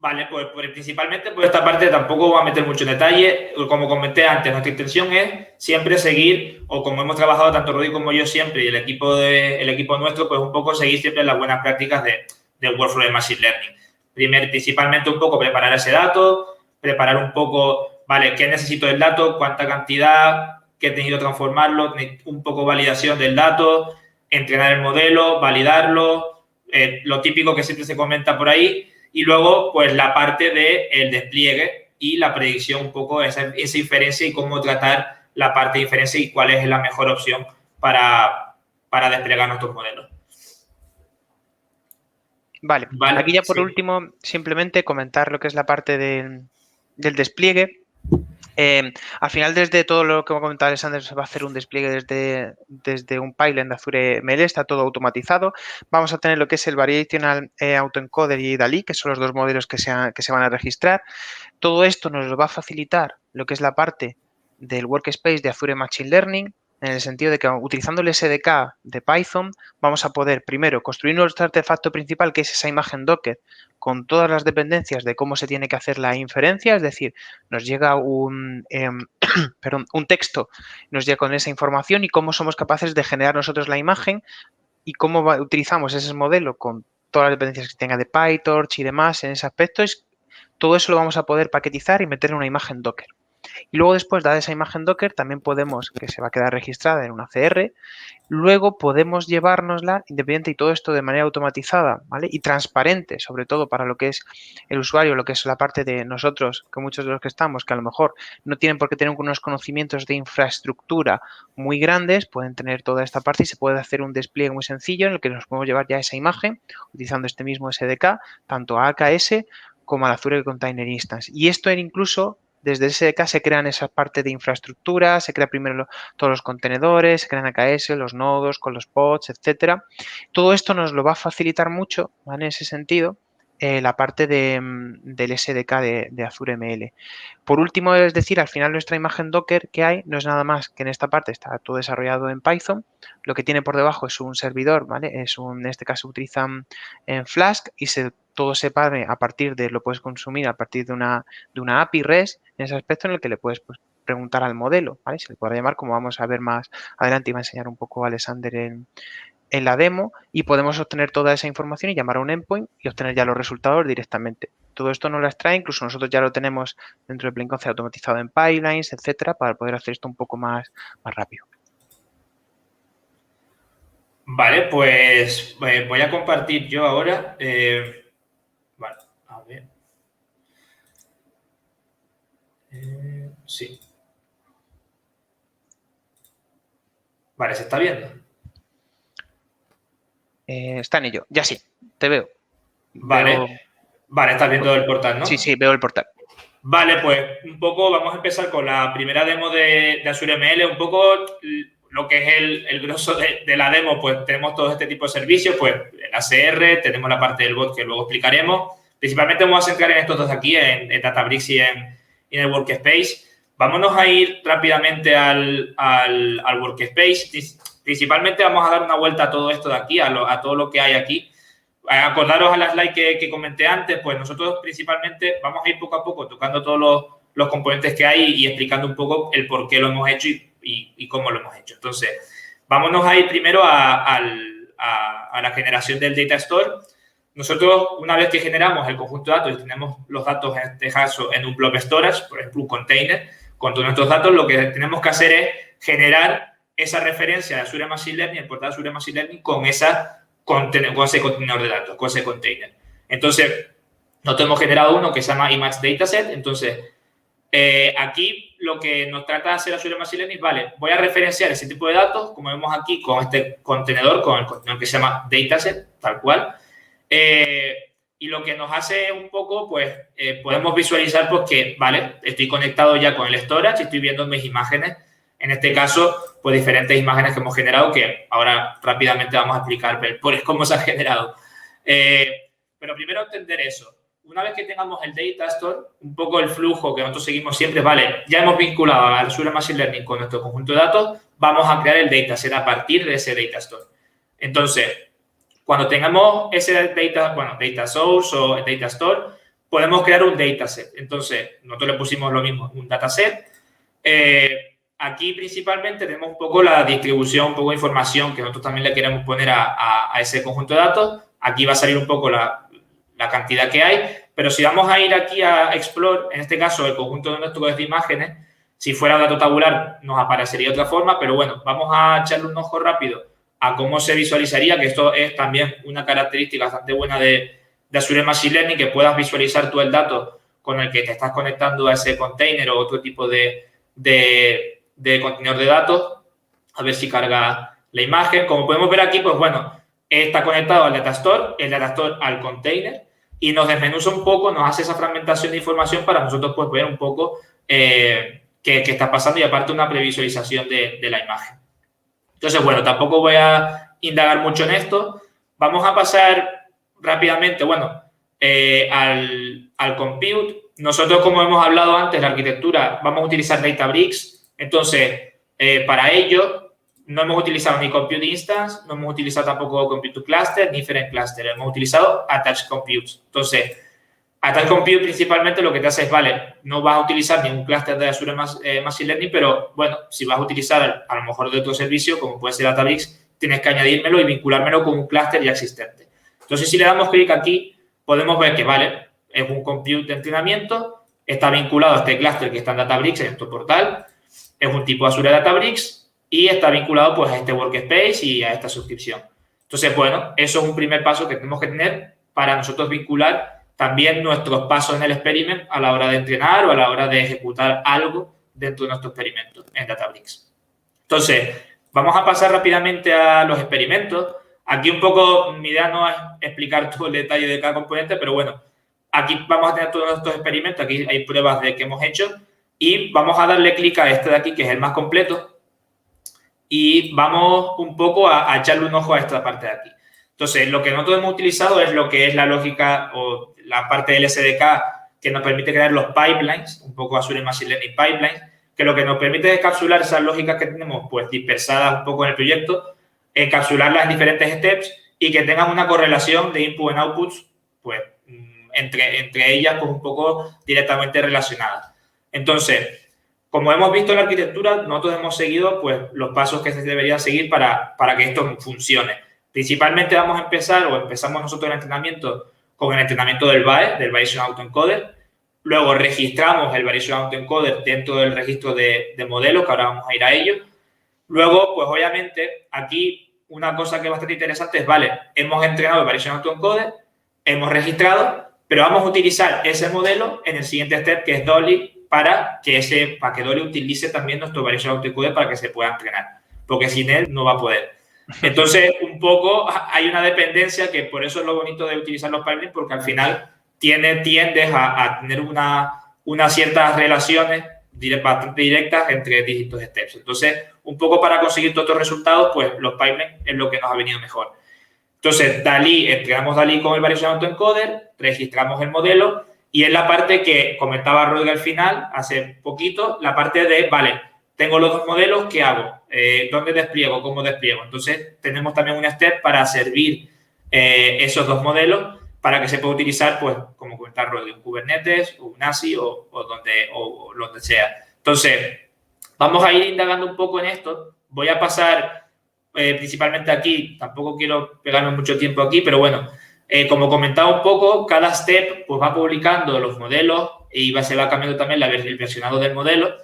Vale, pues principalmente por esta parte tampoco voy a meter mucho en detalle. Como comenté antes, nuestra intención es siempre seguir, o como hemos trabajado tanto Rudy como yo siempre y el equipo nuestro, pues un poco seguir siempre las buenas prácticas del workflow de Machine Learning. Principalmente un poco preparar ese dato, preparar un poco, vale, qué necesito del dato, cuánta cantidad, qué he tenido que transformarlo, un poco validación del dato, entrenar el modelo, validarlo, lo típico que siempre se comenta por ahí. Y luego, pues, la parte del despliegue y la predicción, un poco esa inferencia y cómo tratar la parte de inferencia y cuál es la mejor opción para desplegar nuestros modelos. Vale. Aquí ya por último, simplemente comentar lo que es la parte del despliegue. Al final, desde todo lo que va a comentar Alexander, se va a hacer un despliegue desde un pipeline de Azure ML, está todo automatizado. Vamos a tener lo que es el Variational Autoencoder y DALL-E, que son los dos modelos que se van a registrar. Todo esto nos lo va a facilitar lo que es la parte del workspace de Azure Machine Learning, en el sentido de que utilizando el SDK de Python vamos a poder primero construir nuestro artefacto principal, que es esa imagen Docker, con todas las dependencias de cómo se tiene que hacer la inferencia, es decir, nos llega un texto, nos llega con esa información y cómo somos capaces de generar nosotros la imagen y cómo utilizamos ese modelo con todas las dependencias que tenga de PyTorch y demás en ese aspecto. Todo eso lo vamos a poder paquetizar y meter en una imagen Docker. Y luego después, dada esa imagen Docker, también podemos, que se va a quedar registrada en una CR, luego podemos llevárnosla independiente y todo esto de manera automatizada, ¿vale? Y transparente, sobre todo para lo que es el usuario, lo que es la parte de nosotros, que muchos de los que estamos, que a lo mejor no tienen por qué tener unos conocimientos de infraestructura muy grandes, pueden tener toda esta parte y se puede hacer un despliegue muy sencillo en el que nos podemos llevar ya esa imagen utilizando este mismo SDK, tanto a AKS como al Azure Container Instance. Y esto era incluso desde el SDK se crean esa parte de infraestructura, se crea primero todos los contenedores, se crean AKS, los nodos con los pods, etcétera. Todo esto nos lo va a facilitar mucho, ¿vale? En ese sentido, la parte del SDK de Azure ML. Por último, es decir, al final nuestra imagen Docker que hay no es nada más que en esta parte está todo desarrollado en Python. Lo que tiene por debajo es un servidor, ¿vale? En este caso utilizan en Flask y todo se pone a partir de, lo puedes consumir a partir de una API REST en ese aspecto en el que le puedes pues, preguntar al modelo, ¿vale? Se le puede llamar, como vamos a ver más adelante, y va a enseñar un poco Alexander en la demo, y podemos obtener toda esa información y llamar a un endpoint y obtener ya los resultados directamente. Todo esto nos lo extrae, incluso nosotros ya lo tenemos dentro de Plain Concept automatizado en pipelines, etcétera, para poder hacer esto un poco más rápido. Vale, pues voy a compartir yo ahora. Vale, a ver. Sí. Vale, ¿se está viendo? Está en ello. Ya sí, te veo. Vale. Vale, estás viendo el portal, ¿no? Sí, veo el portal. Vale, pues un poco vamos a empezar con la primera demo de Azure ML, un poco lo que es el grosso de la demo, pues tenemos todo este tipo de servicios, pues el ACR, tenemos la parte del bot que luego explicaremos. Principalmente vamos a centrar en estos dos aquí, en Databricks y en el Workspace. Vámonos a ir rápidamente al Workspace. Principalmente vamos a dar una vuelta a todo esto de aquí, a todo lo que hay aquí. Acordaros a las slides que comenté antes, pues nosotros principalmente vamos a ir poco a poco tocando todos los componentes que hay y explicando un poco el por qué lo hemos hecho y cómo lo hemos hecho. Entonces, vámonos a ir primero a la generación del Data Store. Nosotros, una vez que generamos el conjunto de datos y tenemos los datos, en este caso, en un blob storage, por ejemplo, un container, con todos nuestros datos, lo que tenemos que hacer es generar esa referencia de Azure Machine Learning, el portal de Azure Machine Learning, con ese contenedor de datos, con ese container. Entonces, nosotros hemos generado uno que se llama Image Dataset. Entonces, aquí lo que nos trata de hacer Azure Machine Learning, vale, voy a referenciar ese tipo de datos, como vemos aquí, con este contenedor, con el contenedor que se llama Dataset, tal cual. Y lo que nos hace un poco, pues, podemos visualizar pues que, vale, estoy conectado ya con el storage y estoy viendo mis imágenes. En este caso, pues diferentes imágenes que hemos generado, que ahora rápidamente vamos a explicar por cómo se han generado. Pero primero entender eso. Una vez que tengamos el Data Store, un poco el flujo que nosotros seguimos siempre, vale, ya hemos vinculado a Azure Machine Learning con nuestro conjunto de datos, vamos a crear el dataset a partir de ese Data Store. Entonces, cuando tengamos ese data source o data store, podemos crear un dataset. Entonces, nosotros le pusimos lo mismo, un dataset. Aquí principalmente tenemos un poco la distribución, un poco de información que nosotros también le queremos poner a ese conjunto de datos. Aquí va a salir un poco la cantidad que hay, pero si vamos a ir aquí a Explore, en este caso el conjunto de nuestros imágenes, si fuera un dato tabular nos aparecería de otra forma, pero bueno, vamos a echarle un ojo rápido a cómo se visualizaría, que esto es también una característica bastante buena de Azure Machine Learning, que puedas visualizar tú el dato con el que te estás conectando a ese container o otro tipo de contenedor de datos. A ver si carga la imagen. Como podemos ver aquí, pues bueno, está conectado al Data Store, el Data Store al container, y nos desmenuza un poco, nos hace esa fragmentación de información para nosotros pues ver un poco qué está pasando y aparte una previsualización de la imagen. Entonces, bueno, tampoco voy a indagar mucho en esto. Vamos a pasar rápidamente, bueno, al compute. Nosotros, como hemos hablado antes, la arquitectura, vamos a utilizar Databricks. Entonces, para ello, no hemos utilizado ni Compute Instance, no hemos utilizado tampoco Compute to Cluster, ni Different Cluster. Hemos utilizado Attached Compute. Entonces, Attached Compute principalmente lo que te hace es, vale, no vas a utilizar ningún clúster de Azure Machine Learning, pero bueno, si vas a utilizar a lo mejor de otro servicio, como puede ser Databricks, tienes que añadírmelo y vinculármelo con un clúster ya existente. Entonces, si le damos clic aquí, podemos ver que, vale, es un compute de entrenamiento, está vinculado a este clúster que está en Databricks, en nuestro portal, es un tipo Azure Databricks y está vinculado pues a este Workspace y a esta suscripción. Entonces, bueno, eso es un primer paso que tenemos que tener para nosotros vincular también nuestros pasos en el experiment a la hora de entrenar o a la hora de ejecutar algo dentro de nuestro experimento en Databricks. Entonces, vamos a pasar rápidamente a los experimentos. Aquí un poco mi idea no es explicar todo el detalle de cada componente, pero bueno, aquí vamos a tener todos nuestros experimentos, aquí hay pruebas de que hemos hecho y vamos a darle clic a este de aquí, que es el más completo, y vamos un poco a echarle un ojo a esta parte de aquí. Entonces, lo que nosotros hemos utilizado es lo que es la lógica o la parte del SDK que nos permite crear los pipelines, un poco Azure Machine Learning Pipelines, que lo que nos permite es encapsular esas lógicas que tenemos pues dispersadas un poco en el proyecto, encapsularlas en diferentes steps y que tengan una correlación de input and outputs pues entre ellas pues un poco directamente relacionadas. Entonces, como hemos visto en la arquitectura, nosotros hemos seguido pues los pasos que se deberían seguir para que esto funcione. Principalmente vamos a empezar, o empezamos nosotros el entrenamiento con el entrenamiento del BAE, del Variation Autoencoder. Luego registramos el Variation Autoencoder dentro del registro de modelos, que ahora vamos a ir a ello. Luego, pues obviamente, aquí una cosa que es bastante interesante es, vale, hemos entrenado el Variation Autoencoder, hemos registrado, pero vamos a utilizar ese modelo en el siguiente step, que es Dolly, para que Dolly utilice también nuestro Variation Autoencoder para que se pueda entrenar, porque sin él no va a poder. Entonces, un poco hay una dependencia que por eso es lo bonito de utilizar los pipelines, porque al final tiendes a tener unas ciertas relaciones bastante directas entre distintos steps. Entonces, un poco para conseguir todos estos resultados, pues los pipelines es lo que nos ha venido mejor. Entonces, entregamos Dalí con el Variation Autoencoder, registramos el modelo y es la parte que comentaba Rodri al final, hace poquito, la parte de, vale, tengo los dos modelos, ¿qué hago? ¿Dónde despliego? ¿Cómo despliego? Entonces, tenemos también un step para servir esos dos modelos para que se pueda utilizar, pues, como comentaba Rodri, un Kubernetes, un ASI o donde sea. Entonces, vamos a ir indagando un poco en esto. Voy a pasar principalmente aquí, tampoco quiero pegarme mucho tiempo aquí, pero bueno, como comentaba un poco, cada step pues, va publicando los modelos y se va cambiando también el versionado del modelo.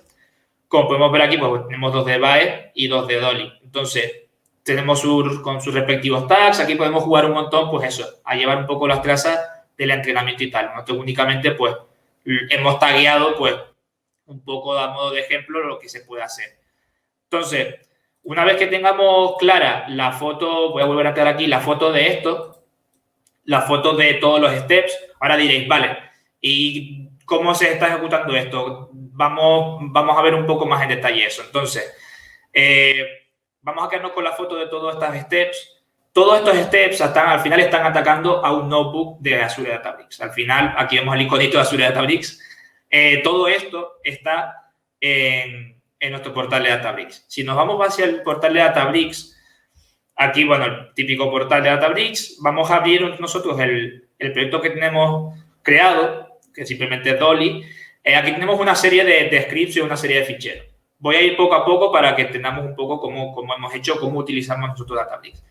Como podemos ver aquí, pues tenemos dos de BAE y dos de Dolly. Entonces, tenemos con sus respectivos tags. Aquí podemos jugar un montón, pues eso, a llevar un poco las trazas del entrenamiento y tal. Nosotros únicamente, pues, hemos tagueado, pues, un poco a modo de ejemplo lo que se puede hacer. Entonces, una vez que tengamos clara la foto, voy a volver a crear aquí la foto de esto, la foto de todos los steps. Ahora diréis, vale, ¿y cómo se está ejecutando esto? Vamos a ver un poco más en detalle eso. Entonces, vamos a quedarnos con la foto de todos estos steps. Todos estos steps al final están atacando a un notebook de Azure Databricks. Al final, aquí vemos el iconito de Azure Databricks. Todo esto está en nuestro portal de Databricks. Si nos vamos hacia el portal de Databricks, aquí, bueno, el típico portal de Databricks, vamos a abrir nosotros el proyecto que tenemos creado, que simplemente es Dolly. Aquí tenemos una serie de scripts y una serie de ficheros. Voy a ir poco a poco para que entendamos un poco cómo hemos hecho, cómo utilizamos nosotros Databricks.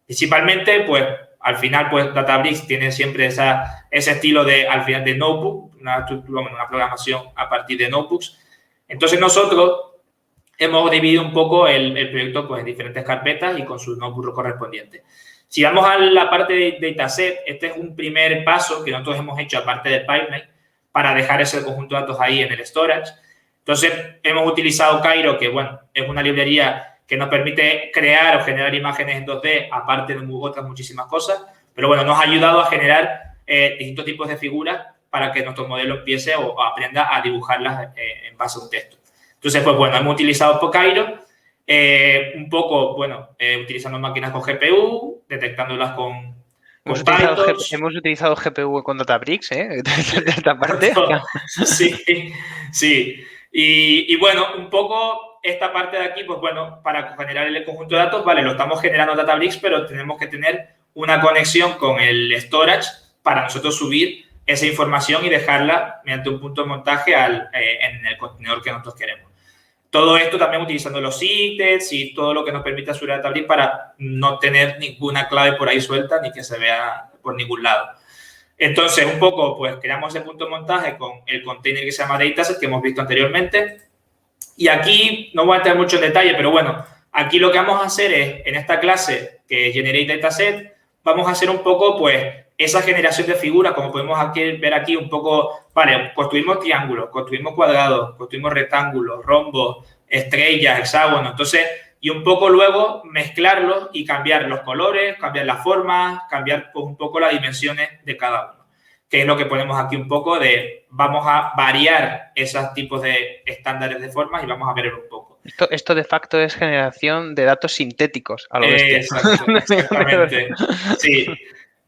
Principalmente, pues, al final, pues, Databricks tiene siempre ese estilo al final de notebook, una programación a partir de notebooks. Entonces, nosotros hemos dividido un poco el proyecto pues, en diferentes carpetas y con sus notebooks correspondientes. Si vamos a la parte de dataset, este es un primer paso que nosotros hemos hecho aparte del pipeline para dejar ese conjunto de datos ahí en el storage. Entonces, hemos utilizado Cairo, que bueno, es una librería que nos permite crear o generar imágenes en 2D, aparte de otras muchísimas cosas, pero bueno, nos ha ayudado a generar distintos tipos de figuras para que nuestro modelo empiece o aprenda a dibujarlas en base a un texto. Entonces, pues bueno, hemos utilizado Cairo, un poco, bueno, utilizando máquinas con GPU, detectándolas con Hemos utilizado GPU con Databricks, ¿eh? De esta parte. Sí, sí. Y bueno, un poco esta parte de aquí, pues bueno, para generar el conjunto de datos, vale, lo estamos generando en Databricks, pero tenemos que tener una conexión con el storage para nosotros subir esa información y dejarla mediante un punto de montaje en el contenedor que nosotros queremos. Todo esto también utilizando los ITEDs y todo lo que nos permite Azure Databricks para no tener ninguna clave por ahí suelta ni que se vea por ningún lado. Entonces, un poco, pues, creamos ese punto de montaje con el container que se llama Dataset, que hemos visto anteriormente. Y aquí, no voy a entrar mucho en detalle, pero bueno, aquí lo que vamos a hacer es, en esta clase que es Generate Dataset, vamos a hacer un poco, pues, esa generación de figuras, como podemos ver aquí un poco, vale, construimos triángulos, construimos cuadrados, construimos rectángulos, rombos, estrellas, hexágonos. Entonces, y un poco luego mezclarlos y cambiar los colores, cambiar las formas, cambiar pues, un poco las dimensiones de cada uno. que es lo que ponemos aquí un poco de vamos a variar esos tipos de estándares de formas y vamos a ver un poco. Esto de facto es generación de datos sintéticos a lo bestia. Exacto, exactamente. Sí.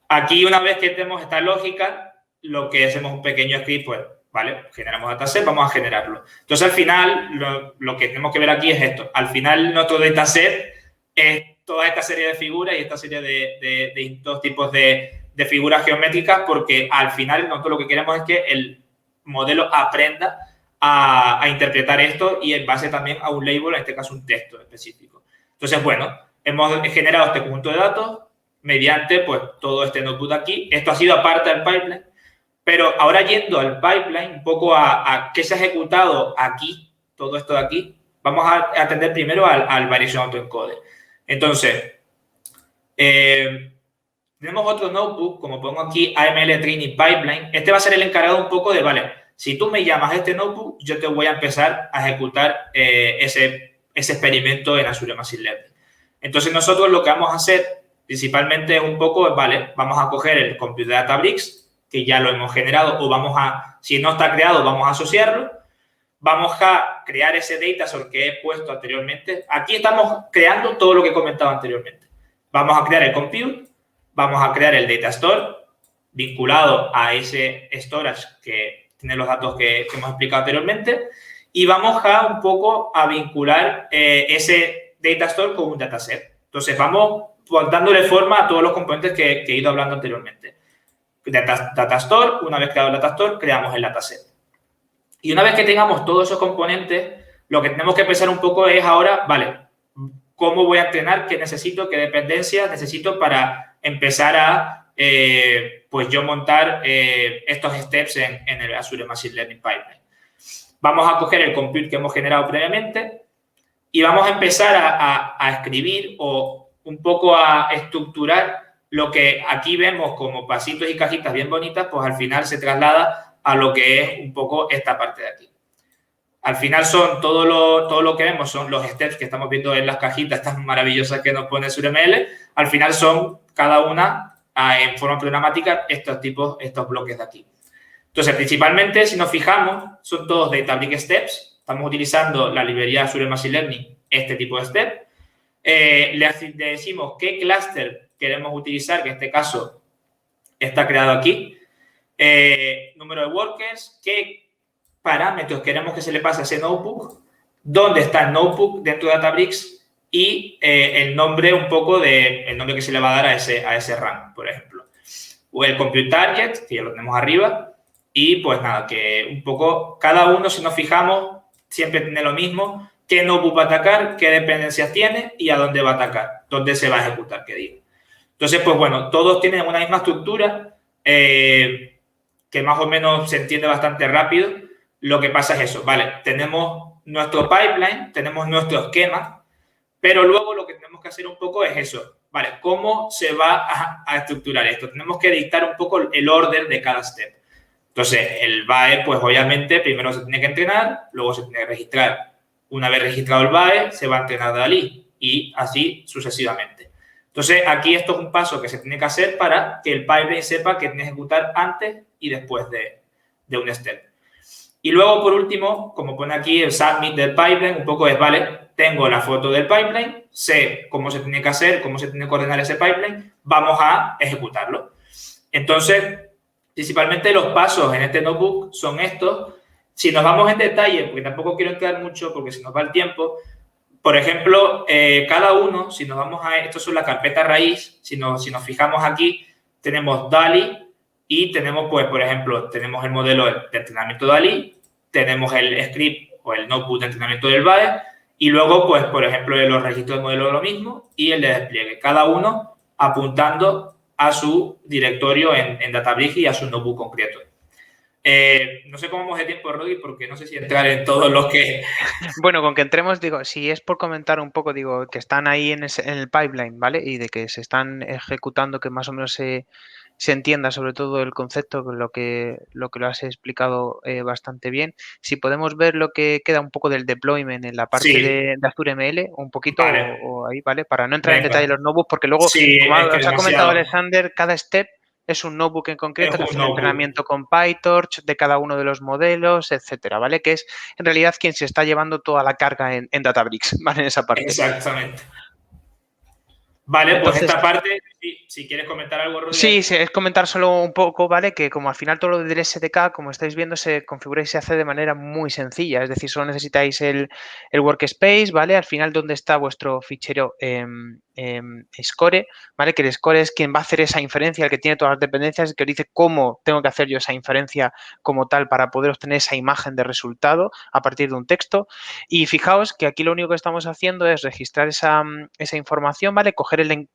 Aquí, una vez que tenemos esta lógica, lo que hacemos un pequeño script, pues, ¿vale? Generamos dataset, vamos a generarlo. Entonces, al final, lo que tenemos que ver aquí es esto. Al final, nuestro dataset es toda esta serie de figuras y esta serie de distintos tipos de figuras geométricas, porque al final nosotros lo que queremos es que el modelo aprenda a interpretar esto y en base también a un label, en este caso un texto específico. Entonces, bueno, hemos generado este conjunto de datos mediante pues todo este notebook de aquí. Esto ha sido aparte del pipeline, pero ahora yendo al pipeline, un poco a qué se ha ejecutado aquí, todo esto de aquí, vamos a atender primero al Variation Autoencoder. Entonces, tenemos otro notebook, como pongo aquí, AML Training Pipeline. Este va a ser el encargado un poco de, vale, si tú me llamas a este notebook, yo te voy a empezar a ejecutar ese experimento en Azure Machine Learning. Entonces, nosotros lo que vamos a hacer principalmente es un poco, vale, vamos a coger el Compute Databricks, que ya lo hemos generado, o vamos a, si no está creado, vamos a asociarlo. Vamos a crear ese data source que he puesto anteriormente. Aquí estamos creando todo lo que he comentado anteriormente. Vamos a crear el compute, vamos a crear el data store vinculado a ese storage que tiene los datos que hemos explicado anteriormente y vamos a un poco a vincular ese data store con un dataset. Entonces, vamos dándole forma a todos los componentes que he ido hablando anteriormente. Data store, una vez creado el data store, creamos el dataset. Y una vez que tengamos todos esos componentes, lo que tenemos que pensar un poco es ahora, vale, ¿cómo voy a entrenar? ¿Qué necesito? ¿Qué dependencias necesito para empezar a, pues yo montar estos steps en el Azure Machine Learning Pipeline? Vamos a coger el compute que hemos generado previamente y vamos a empezar a escribir o un poco a estructurar lo que aquí vemos como pasitos y cajitas bien bonitas, pues al final se traslada a lo que es un poco esta parte de aquí. Al final son todo lo que vemos, son los steps que estamos viendo en las cajitas tan maravillosas que nos pone SureML. Al final son cada una en forma programática estos bloques de aquí. Entonces, principalmente, si nos fijamos, son todos Databricks Steps. Estamos utilizando la librería Azure Machine Learning, este tipo de step. Le decimos qué clúster queremos utilizar, que en este caso está creado aquí. Número de workers, qué parámetros queremos que se le pase a ese notebook, dónde está el notebook dentro de Databricks y el nombre un poco el nombre que se le va a dar a ese RAM, por ejemplo. O el compute target, que ya lo tenemos arriba, y pues nada, que un poco cada uno, si nos fijamos, siempre tiene lo mismo, qué notebook va a atacar, qué dependencias tiene y a dónde va a atacar, dónde se va a ejecutar, qué digo. Entonces, pues bueno, todos tienen una misma estructura, que más o menos se entiende bastante rápido. Lo que pasa es eso, ¿vale? Tenemos nuestro pipeline, tenemos nuestro esquema, pero luego lo que tenemos que hacer un poco es eso, ¿vale? ¿Cómo se va a estructurar esto? Tenemos que dictar un poco el orden de cada step. Entonces, el BAE, pues obviamente, primero se tiene que entrenar, luego se tiene que registrar. Una vez registrado el BAE, se va a entrenar DALL-E y así sucesivamente. Entonces, aquí esto es un paso que se tiene que hacer para que el pipeline sepa que tiene que ejecutar antes y después de un step. Y luego, por último, como pone aquí el submit del pipeline, un poco es, vale, tengo la foto del pipeline, sé cómo se tiene que hacer, cómo se tiene que ordenar ese pipeline, vamos a ejecutarlo. Entonces, principalmente los pasos en este notebook son estos. Si nos vamos en detalle, porque tampoco quiero entrar mucho porque se nos va el tiempo, por ejemplo, cada uno, si nos vamos esto es la carpeta raíz, si nos fijamos aquí, tenemos DALL-E y tenemos, pues, por ejemplo, tenemos el modelo de entrenamiento DALL-E, tenemos el script o el notebook de entrenamiento del BAE y luego, pues, por ejemplo, los registros de modelo lo mismo y el de despliegue. Cada uno apuntando a su directorio en Databricks y a su notebook concreto. No sé cómo vamos de tiempo, Rodri, porque no sé si entrar en todos los que... Bueno, con que entremos, digo, si es por comentar un poco, digo, que están ahí en el pipeline, ¿vale? Y de que se están ejecutando, que más o menos se entienda sobre todo el concepto, lo que lo has explicado bastante bien. Si podemos ver lo que queda un poco del deployment en la parte Sí. de Azure ML, un poquito, Vale. o ahí, ¿vale? Para no entrar en detalle los notebooks, porque luego, sí, como es que os ha comentado demasiado. Alexander, cada step es un notebook en Es concreto que un hace el notebook. entrenamiento con PyTorch de cada uno de los modelos, etcétera, ¿vale? Que es en realidad quien se está llevando toda la carga en Databricks, ¿vale? En esa parte. Exactamente. Vale, pues Entonces, esta parte, si quieres comentar algo, Rodri. sí, es comentar solo un poco, ¿vale? Que como al final todo lo del SDK, como estáis viendo, se configura y se hace de manera muy sencilla. Es decir, solo necesitáis el workspace, ¿vale? Al final, donde está vuestro fichero score, ¿vale? Que el score es quien va a hacer esa inferencia, el que tiene todas las dependencias, que os dice cómo tengo que hacer yo esa inferencia como tal para poder obtener esa imagen de resultado a partir de un texto. Y fijaos que aquí lo único que estamos haciendo es registrar esa información, ¿vale? Coger el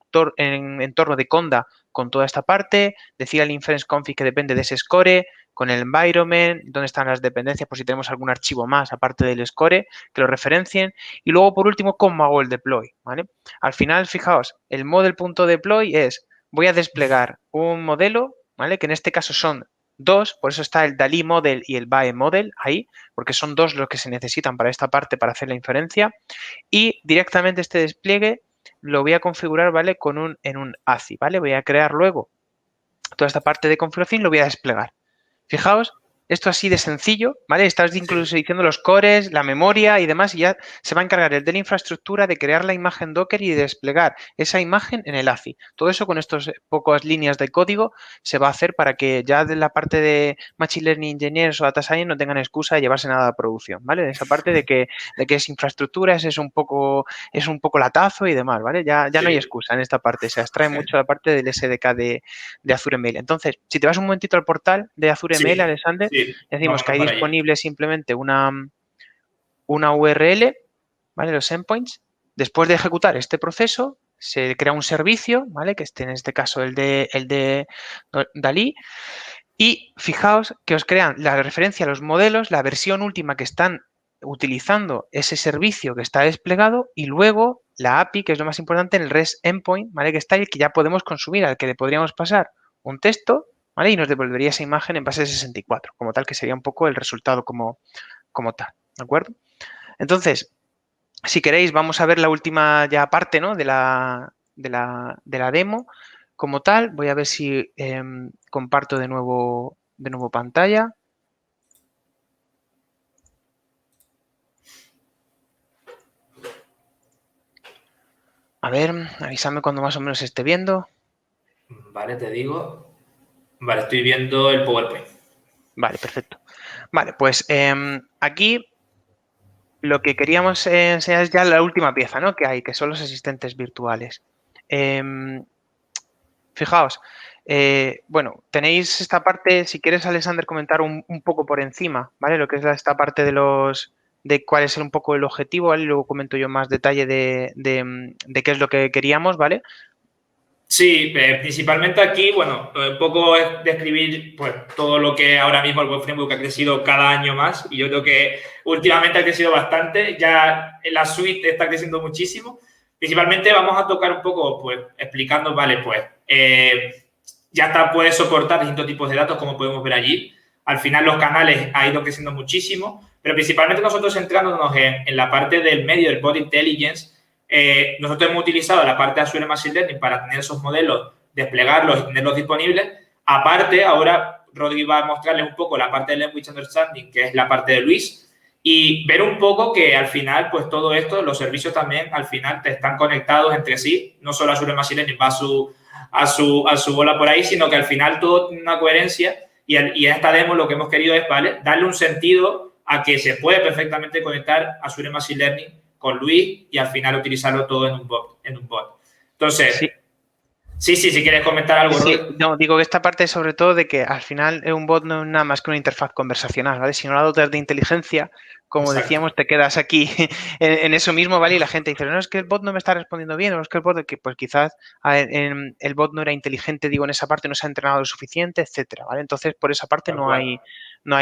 entorno de Conda con toda esta parte, decir al inference config que depende de ese score, con el environment, dónde están las dependencias, por si tenemos algún archivo más aparte del score, que lo referencien. Y luego, por último, cómo hago el deploy, ¿vale? Al final, fijaos, el model.deploy es, voy a desplegar un modelo, ¿vale? Que en este caso son dos, por eso está el DALI model y el BAE model ahí, porque son dos los que se necesitan para esta parte para hacer la inferencia. Y directamente este despliegue lo voy a configurar, ¿vale? En un ACI, ¿vale? Voy a crear luego toda esta parte de configuración y lo voy a desplegar. Fijaos, esto así de sencillo, ¿vale? Estás incluso diciendo los cores, la memoria y demás, y ya se va a encargar el de la infraestructura de crear la imagen Docker y de desplegar esa imagen en el ACI. Todo eso con estas pocas líneas de código se va a hacer para que ya de la parte de Machine Learning Engineers o Data Science no tengan excusa de llevarse nada a producción, ¿vale? De esa parte de que es infraestructura, es un poco latazo y demás, ¿vale? Ya no hay Sí. excusa en esta parte, se abstrae mucho la parte del SDK de Azure ML. Entonces, si te vas un momentito al portal de Azure ML, Sí, Alexander, sí, decimos que vámonos hay para allí. disponible simplemente una URL, ¿vale? Los endpoints. Después de ejecutar este proceso, se crea un servicio, ¿vale? Que esté en este caso el de Dalí. Y fijaos que os crean la referencia a los modelos, la versión última que están utilizando ese servicio que está desplegado y luego la API, que es lo más importante, el REST endpoint, ¿vale? Que está ahí, que ya podemos consumir, al que le podríamos pasar un texto, ¿vale? Y nos devolvería esa imagen en base de 64, como tal, que sería un poco el resultado como tal, ¿de acuerdo? Entonces, si queréis, vamos a ver la última ya parte, ¿no? De la demo como tal. Voy a ver si comparto de nuevo pantalla. A ver, avísame cuando más o menos esté viendo. Vale, te digo. Vale, estoy viendo el PowerPoint. Vale, perfecto. Vale, pues aquí lo que queríamos enseñar es ya la última pieza, ¿no? Que hay, que son los asistentes virtuales. Fijaos, bueno, tenéis esta parte, si quieres, Alexander, comentar un poco por encima, ¿vale? Lo que es esta parte de cuál es un poco el objetivo, ¿vale? Luego comento yo más detalle de qué es lo que queríamos, ¿vale? Sí, principalmente aquí, bueno, un poco es describir pues, todo lo que ahora mismo el Web Framework ha crecido cada año más y yo creo que últimamente ha crecido bastante, ya la suite está creciendo muchísimo. Principalmente vamos a tocar un poco, pues, explicando, vale, pues, ya está, puede soportar distintos tipos de datos, como podemos ver allí. Al final los canales ha ido creciendo muchísimo, pero principalmente nosotros centrándonos en la parte del medio, del bot intelligence. Nosotros hemos utilizado la parte de Azure Machine Learning para tener esos modelos, desplegarlos y tenerlos disponibles. Aparte, ahora Rodri va a mostrarles un poco la parte de Language Understanding, que es la parte de Luis, y ver un poco que al final, pues todo esto, los servicios también al final te están conectados entre sí, no solo Azure Machine Learning va a su bola por ahí, sino que al final todo tiene una coherencia y en esta demo lo que hemos querido es, ¿vale?, darle un sentido a que se puede perfectamente conectar Azure Machine Learning con Luis y al final utilizarlo todo en un bot. Entonces, Sí, si quieres comentar algo, sí, Rodri. no, digo que esta parte sobre todo de que al final un bot no es nada más que una interfaz conversacional, ¿vale? Si no la dotas de inteligencia, como Exacto. decíamos, te quedas aquí en eso mismo, ¿vale? Y la gente dice, no, es que el bot no me está respondiendo bien, o es que el bot, que pues quizás el bot no era inteligente, digo, en esa parte no se ha entrenado lo suficiente, etcétera, ¿vale? Entonces, por esa parte Tal no cual. hay, no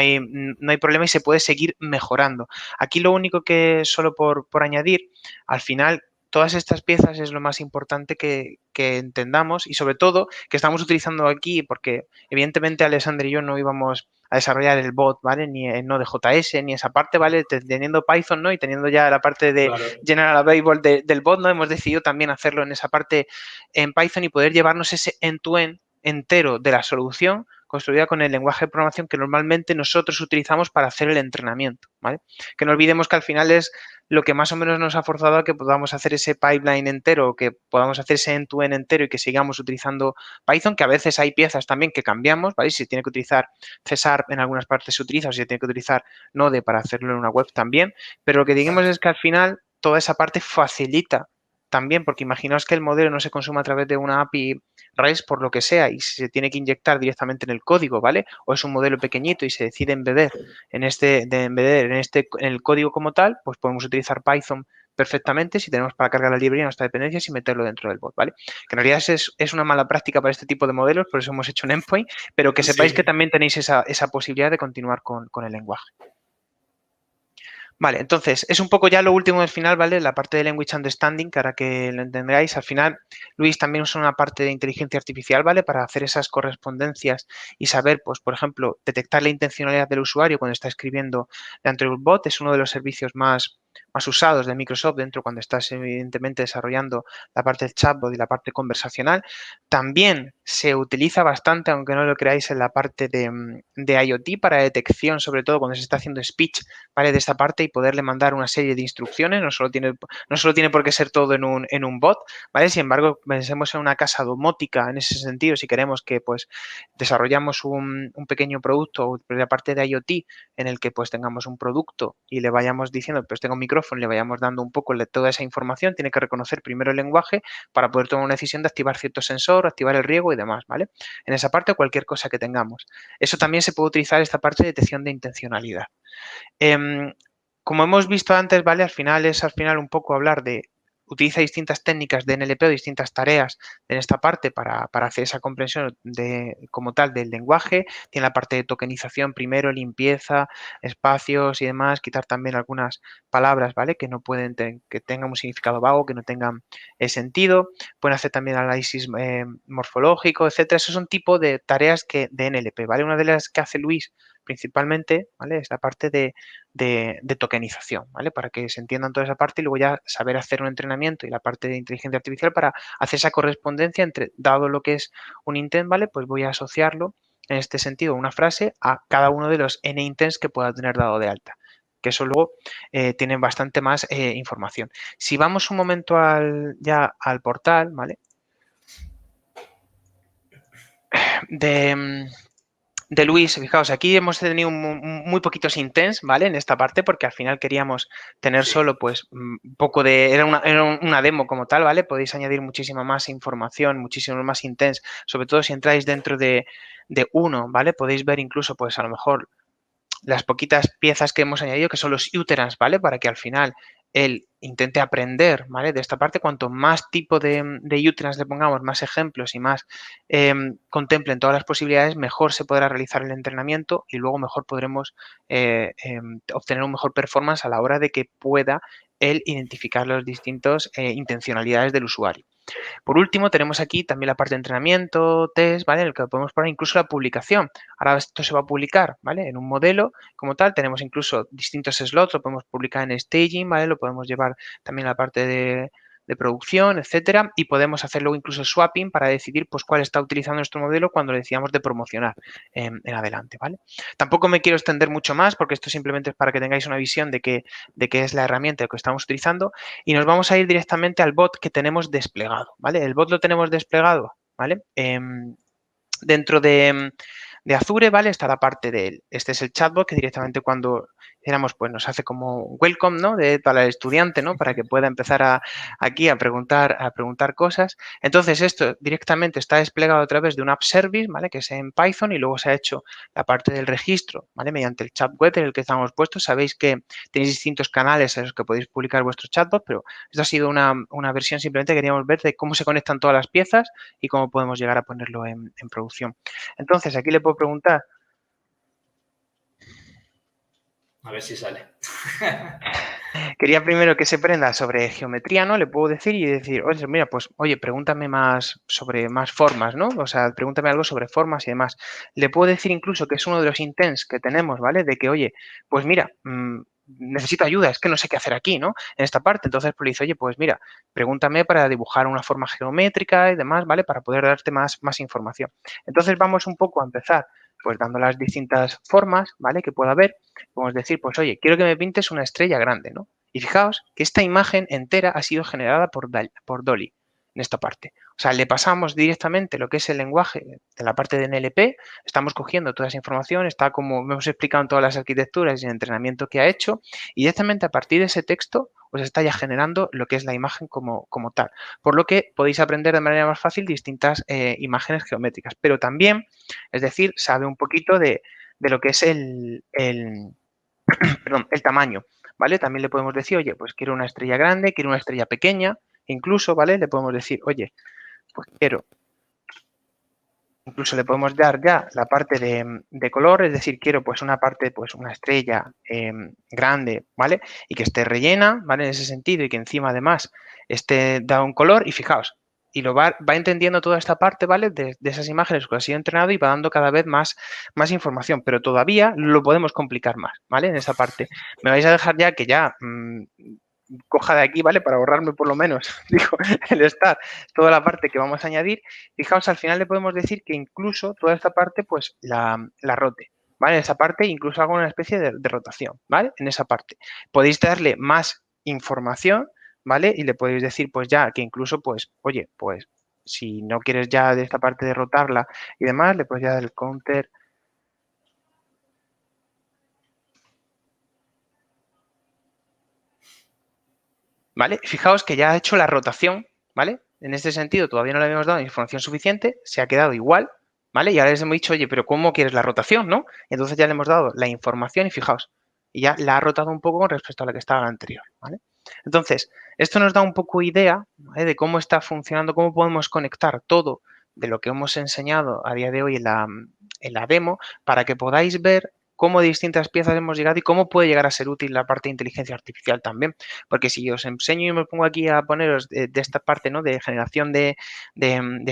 hay problema y se puede seguir mejorando. Aquí lo único que, solo por añadir, al final todas estas piezas es lo más importante que entendamos y sobre todo que estamos utilizando aquí porque evidentemente Alexander y yo no íbamos a desarrollar el bot, ¿vale? Ni en Node.js, ni esa parte, ¿vale? Teniendo Python, ¿no? Y teniendo ya la parte de Claro. General Available del bot, ¿no? Hemos decidido también hacerlo en esa parte en Python y poder llevarnos ese end-to-end entero de la solución construida con el lenguaje de programación que normalmente nosotros utilizamos para hacer el entrenamiento, ¿vale? Que no olvidemos que al final es lo que más o menos nos ha forzado a que podamos hacer ese pipeline entero, que podamos hacer ese end-to-end entero y que sigamos utilizando Python, que a veces hay piezas también que cambiamos, ¿vale? Si se tiene que utilizar C# en algunas partes se utiliza, o si se tiene que utilizar Node para hacerlo en una web también, pero lo que digamos es que al final toda esa parte facilita también, porque imaginaos que el modelo no se consume a través de una API REST por lo que sea y se tiene que inyectar directamente en el código, ¿vale? O es un modelo pequeñito y se decide embeder en el código como tal, pues podemos utilizar Python perfectamente si tenemos para cargar la librería nuestras dependencias y meterlo dentro del bot, ¿vale? Que en realidad es una mala práctica para este tipo de modelos, por eso hemos hecho un endpoint, pero que sepáis que Sí. también tenéis esa posibilidad de continuar con el lenguaje. Vale, entonces, es un poco ya lo último del final, ¿vale? La parte de Language Understanding, que ahora que lo entendáis, al final, Luis también usa una parte de inteligencia artificial, ¿vale? Para hacer esas correspondencias y saber, pues, por ejemplo, detectar la intencionalidad del usuario cuando está escribiendo dentro del bot. Es uno de los servicios más usados de Microsoft dentro cuando estás, evidentemente, desarrollando la parte del chatbot y la parte conversacional. También se utiliza bastante, aunque no lo creáis, en la parte de IoT para detección, sobre todo cuando se está haciendo speech, ¿vale? De esta parte y poderle mandar una serie de instrucciones, no solo tiene por qué ser todo en un bot, ¿vale? Sin embargo, pensemos en una casa domótica en ese sentido, si queremos que pues desarrollamos un pequeño producto, la parte de IoT en el que pues tengamos un producto y le vayamos diciendo, pues tengo un micrófono, le vayamos dando un poco de toda esa información, tiene que reconocer primero el lenguaje para poder tomar una decisión de activar cierto sensor, activar el riego y demás, ¿vale? En esa parte cualquier cosa que tengamos. Eso también se puede utilizar esta parte de detección de intencionalidad. Como hemos visto antes, ¿vale? Al final un poco hablar de utiliza distintas técnicas de NLP o distintas tareas en esta parte para hacer esa comprensión como tal del lenguaje. Tiene la parte de tokenización primero, limpieza, espacios y demás, quitar también algunas palabras, ¿vale? Que no pueden que tengan un significado vago, que no tengan sentido. Pueden hacer también análisis morfológico, etcétera. Esos son tipo de tareas de NLP, ¿vale? Una de las que hace Luis principalmente, ¿vale? Es la parte de tokenización, ¿vale? Para que se entiendan toda esa parte y luego ya saber hacer un entrenamiento y la parte de inteligencia artificial para hacer esa correspondencia entre, dado lo que es un intent, ¿vale? Pues voy a asociarlo en este sentido, una frase, a cada uno de los n intents que pueda tener dado de alta. Que eso luego tiene bastante más información. Si vamos un momento ya al portal, ¿vale? De Luis, fijaos, aquí hemos tenido muy poquitos intents, ¿vale? En esta parte, porque al final queríamos tener Sí. solo, pues, un poco de... Era una demo como tal, ¿vale? Podéis añadir muchísima más información, muchísimo más intents, sobre todo si entráis dentro de uno, ¿vale? Podéis ver incluso, pues, a lo mejor las poquitas piezas que hemos añadido, que son los uterans, ¿vale? Para que al final él intente aprender, ¿vale? De esta parte, cuanto más tipo de uterans le pongamos, más ejemplos y más contemplen todas las posibilidades, mejor se podrá realizar el entrenamiento y luego mejor podremos obtener un mejor performance a la hora de que pueda él identificar las distintas intencionalidades del usuario. Por último, tenemos aquí también la parte de entrenamiento, test, ¿vale? En el que podemos poner incluso la publicación. Ahora esto se va a publicar, ¿vale? En un modelo como tal, tenemos incluso distintos slots, lo podemos publicar en staging, ¿vale? Lo podemos llevar también a la parte de producción, etcétera, y podemos hacer luego incluso swapping para decidir pues cuál está utilizando nuestro modelo cuando lo decidamos de promocionar en adelante, ¿vale? Tampoco me quiero extender mucho más porque esto simplemente es para que tengáis una visión de qué es la herramienta que estamos utilizando y nos vamos a ir directamente al bot que tenemos desplegado, ¿vale? El bot lo tenemos desplegado, ¿vale? Dentro de Azure, ¿vale? Está la parte este es el chatbot que directamente cuando éramos, pues nos hace como welcome, ¿no? Para el estudiante, ¿no? Para que pueda empezar aquí a preguntar cosas. Entonces, esto directamente está desplegado a través de un app service, ¿vale? Que es en Python y luego se ha hecho la parte del registro, ¿vale? Mediante el chat web en el que estamos puestos. Sabéis que tenéis distintos canales en los que podéis publicar vuestro chatbot, pero esto ha sido una versión simplemente que queríamos ver de cómo se conectan todas las piezas y cómo podemos llegar a ponerlo en producción. Entonces, aquí le puedo preguntar. A ver si sale. Quería primero que se prenda sobre geometría, ¿no? Le puedo decir y decir, oye, mira, pues, oye, pregúntame más sobre más formas, ¿no? O sea, pregúntame algo sobre formas y demás. Le puedo decir incluso que es uno de los intents que tenemos, ¿vale? De que, oye, pues mira, necesito ayuda, es que no sé qué hacer aquí, ¿no? En esta parte. Entonces, pues le dice, oye, pues mira, pregúntame para dibujar una forma geométrica y demás, ¿vale? Para poder darte más información. Entonces, vamos un poco a empezar, pues dando las distintas formas, ¿vale? Que pueda haber. Podemos decir, pues oye, quiero que me pintes una estrella grande, ¿no? Y fijaos que esta imagen entera ha sido generada por Dolly en esta parte. O sea, le pasamos directamente lo que es el lenguaje de la parte de NLP, estamos cogiendo toda esa información, está como hemos explicado en todas las arquitecturas y el entrenamiento que ha hecho, y directamente a partir de ese texto os está ya generando lo que es la imagen como tal. Por lo que podéis aprender de manera más fácil distintas imágenes geométricas. Pero también, es decir, sabe un poquito de lo que es perdón, el tamaño, ¿vale? También le podemos decir, oye, pues quiero una estrella grande, quiero una estrella pequeña, incluso, ¿vale? Le podemos decir, oye, pues quiero, incluso le podemos dar ya la parte de color, es decir, quiero pues una parte, pues una estrella grande, ¿vale? Y que esté rellena, ¿vale? En ese sentido y que encima además esté dado un color y fijaos, y lo va entendiendo toda esta parte, ¿vale? De esas imágenes que ha sido entrenado y va dando cada vez más información, pero todavía lo podemos complicar más, ¿vale? En esa parte. Me vais a dejar ya que ya coja de aquí, ¿vale? Para ahorrarme por lo menos, digo, el estar, toda la parte que vamos a añadir. Fijaos, al final le podemos decir que incluso toda esta parte, pues la rote, ¿vale? En esa parte incluso hago una especie de rotación, ¿vale? En esa parte. Podéis darle más información, ¿vale? Y le podéis decir, pues ya, que incluso, pues, oye, pues, si no quieres ya de esta parte de rotarla y demás, le puedes ya dar el counter. ¿Vale? Fijaos que ya ha hecho la rotación, ¿vale? En este sentido todavía no le habíamos dado información suficiente, se ha quedado igual, ¿vale? Y ahora les hemos dicho, oye, pero ¿cómo quieres la rotación, no? Entonces ya le hemos dado la información y fijaos, y ya la ha rotado un poco con respecto a la que estaba la anterior, ¿vale? Entonces, esto nos da un poco idea, ¿vale? De cómo está funcionando, cómo podemos conectar todo de lo que hemos enseñado a día de hoy en la demo para que podáis ver cómo de distintas piezas hemos llegado y cómo puede llegar a ser útil la parte de inteligencia artificial también. Porque si os enseño y me pongo aquí a poneros de esta parte, ¿no? De generación de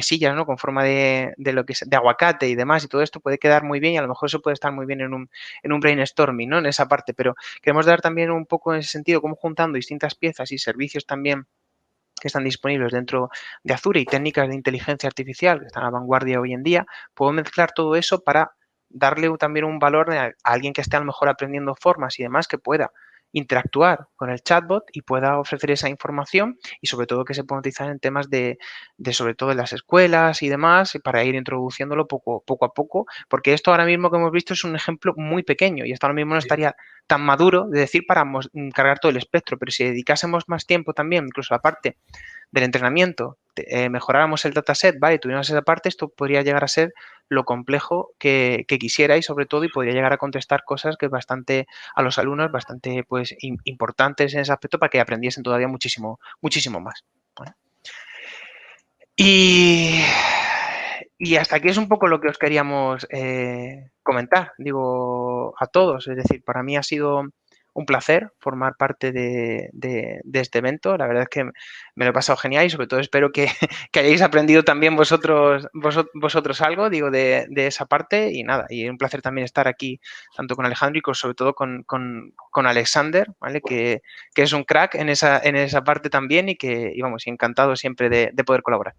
sillas, ¿no? Con forma de lo que es de aguacate y demás y todo esto puede quedar muy bien y a lo mejor eso puede estar muy bien en un brainstorming, ¿no? En esa parte, pero queremos dar también un poco en ese sentido cómo juntando distintas piezas y servicios también que están disponibles dentro de Azure y técnicas de inteligencia artificial que están a la vanguardia hoy en día, puedo mezclar todo eso para darle también un valor a alguien que esté a lo mejor aprendiendo formas y demás que pueda interactuar con el chatbot y pueda ofrecer esa información y sobre todo que se pueda utilizar en temas sobre todo en las escuelas y demás para ir introduciéndolo poco a poco, porque esto ahora mismo que hemos visto es un ejemplo muy pequeño y esto ahora mismo no estaría tan maduro de decir para cargar todo el espectro, pero si dedicásemos más tiempo también, incluso a la parte del entrenamiento, mejoráramos el dataset, ¿vale? Y tuviéramos esa parte, esto podría llegar a ser lo complejo que quisierais, sobre todo, y podría llegar a contestar cosas que bastante a los alumnos, bastante pues importantes en ese aspecto para que aprendiesen todavía muchísimo más. ¿Vale? Y hasta aquí es un poco lo que os queríamos comentar, digo, a todos. Es decir, para mí ha sido un placer formar parte de este evento. La verdad es que me lo he pasado genial y sobre todo espero que hayáis aprendido también vosotros algo, digo, de esa parte y nada. Y un placer también estar aquí, tanto con Alejandro y sobre todo con Alexander, ¿vale? Que es un crack en esa parte también y vamos, encantado siempre de poder colaborar.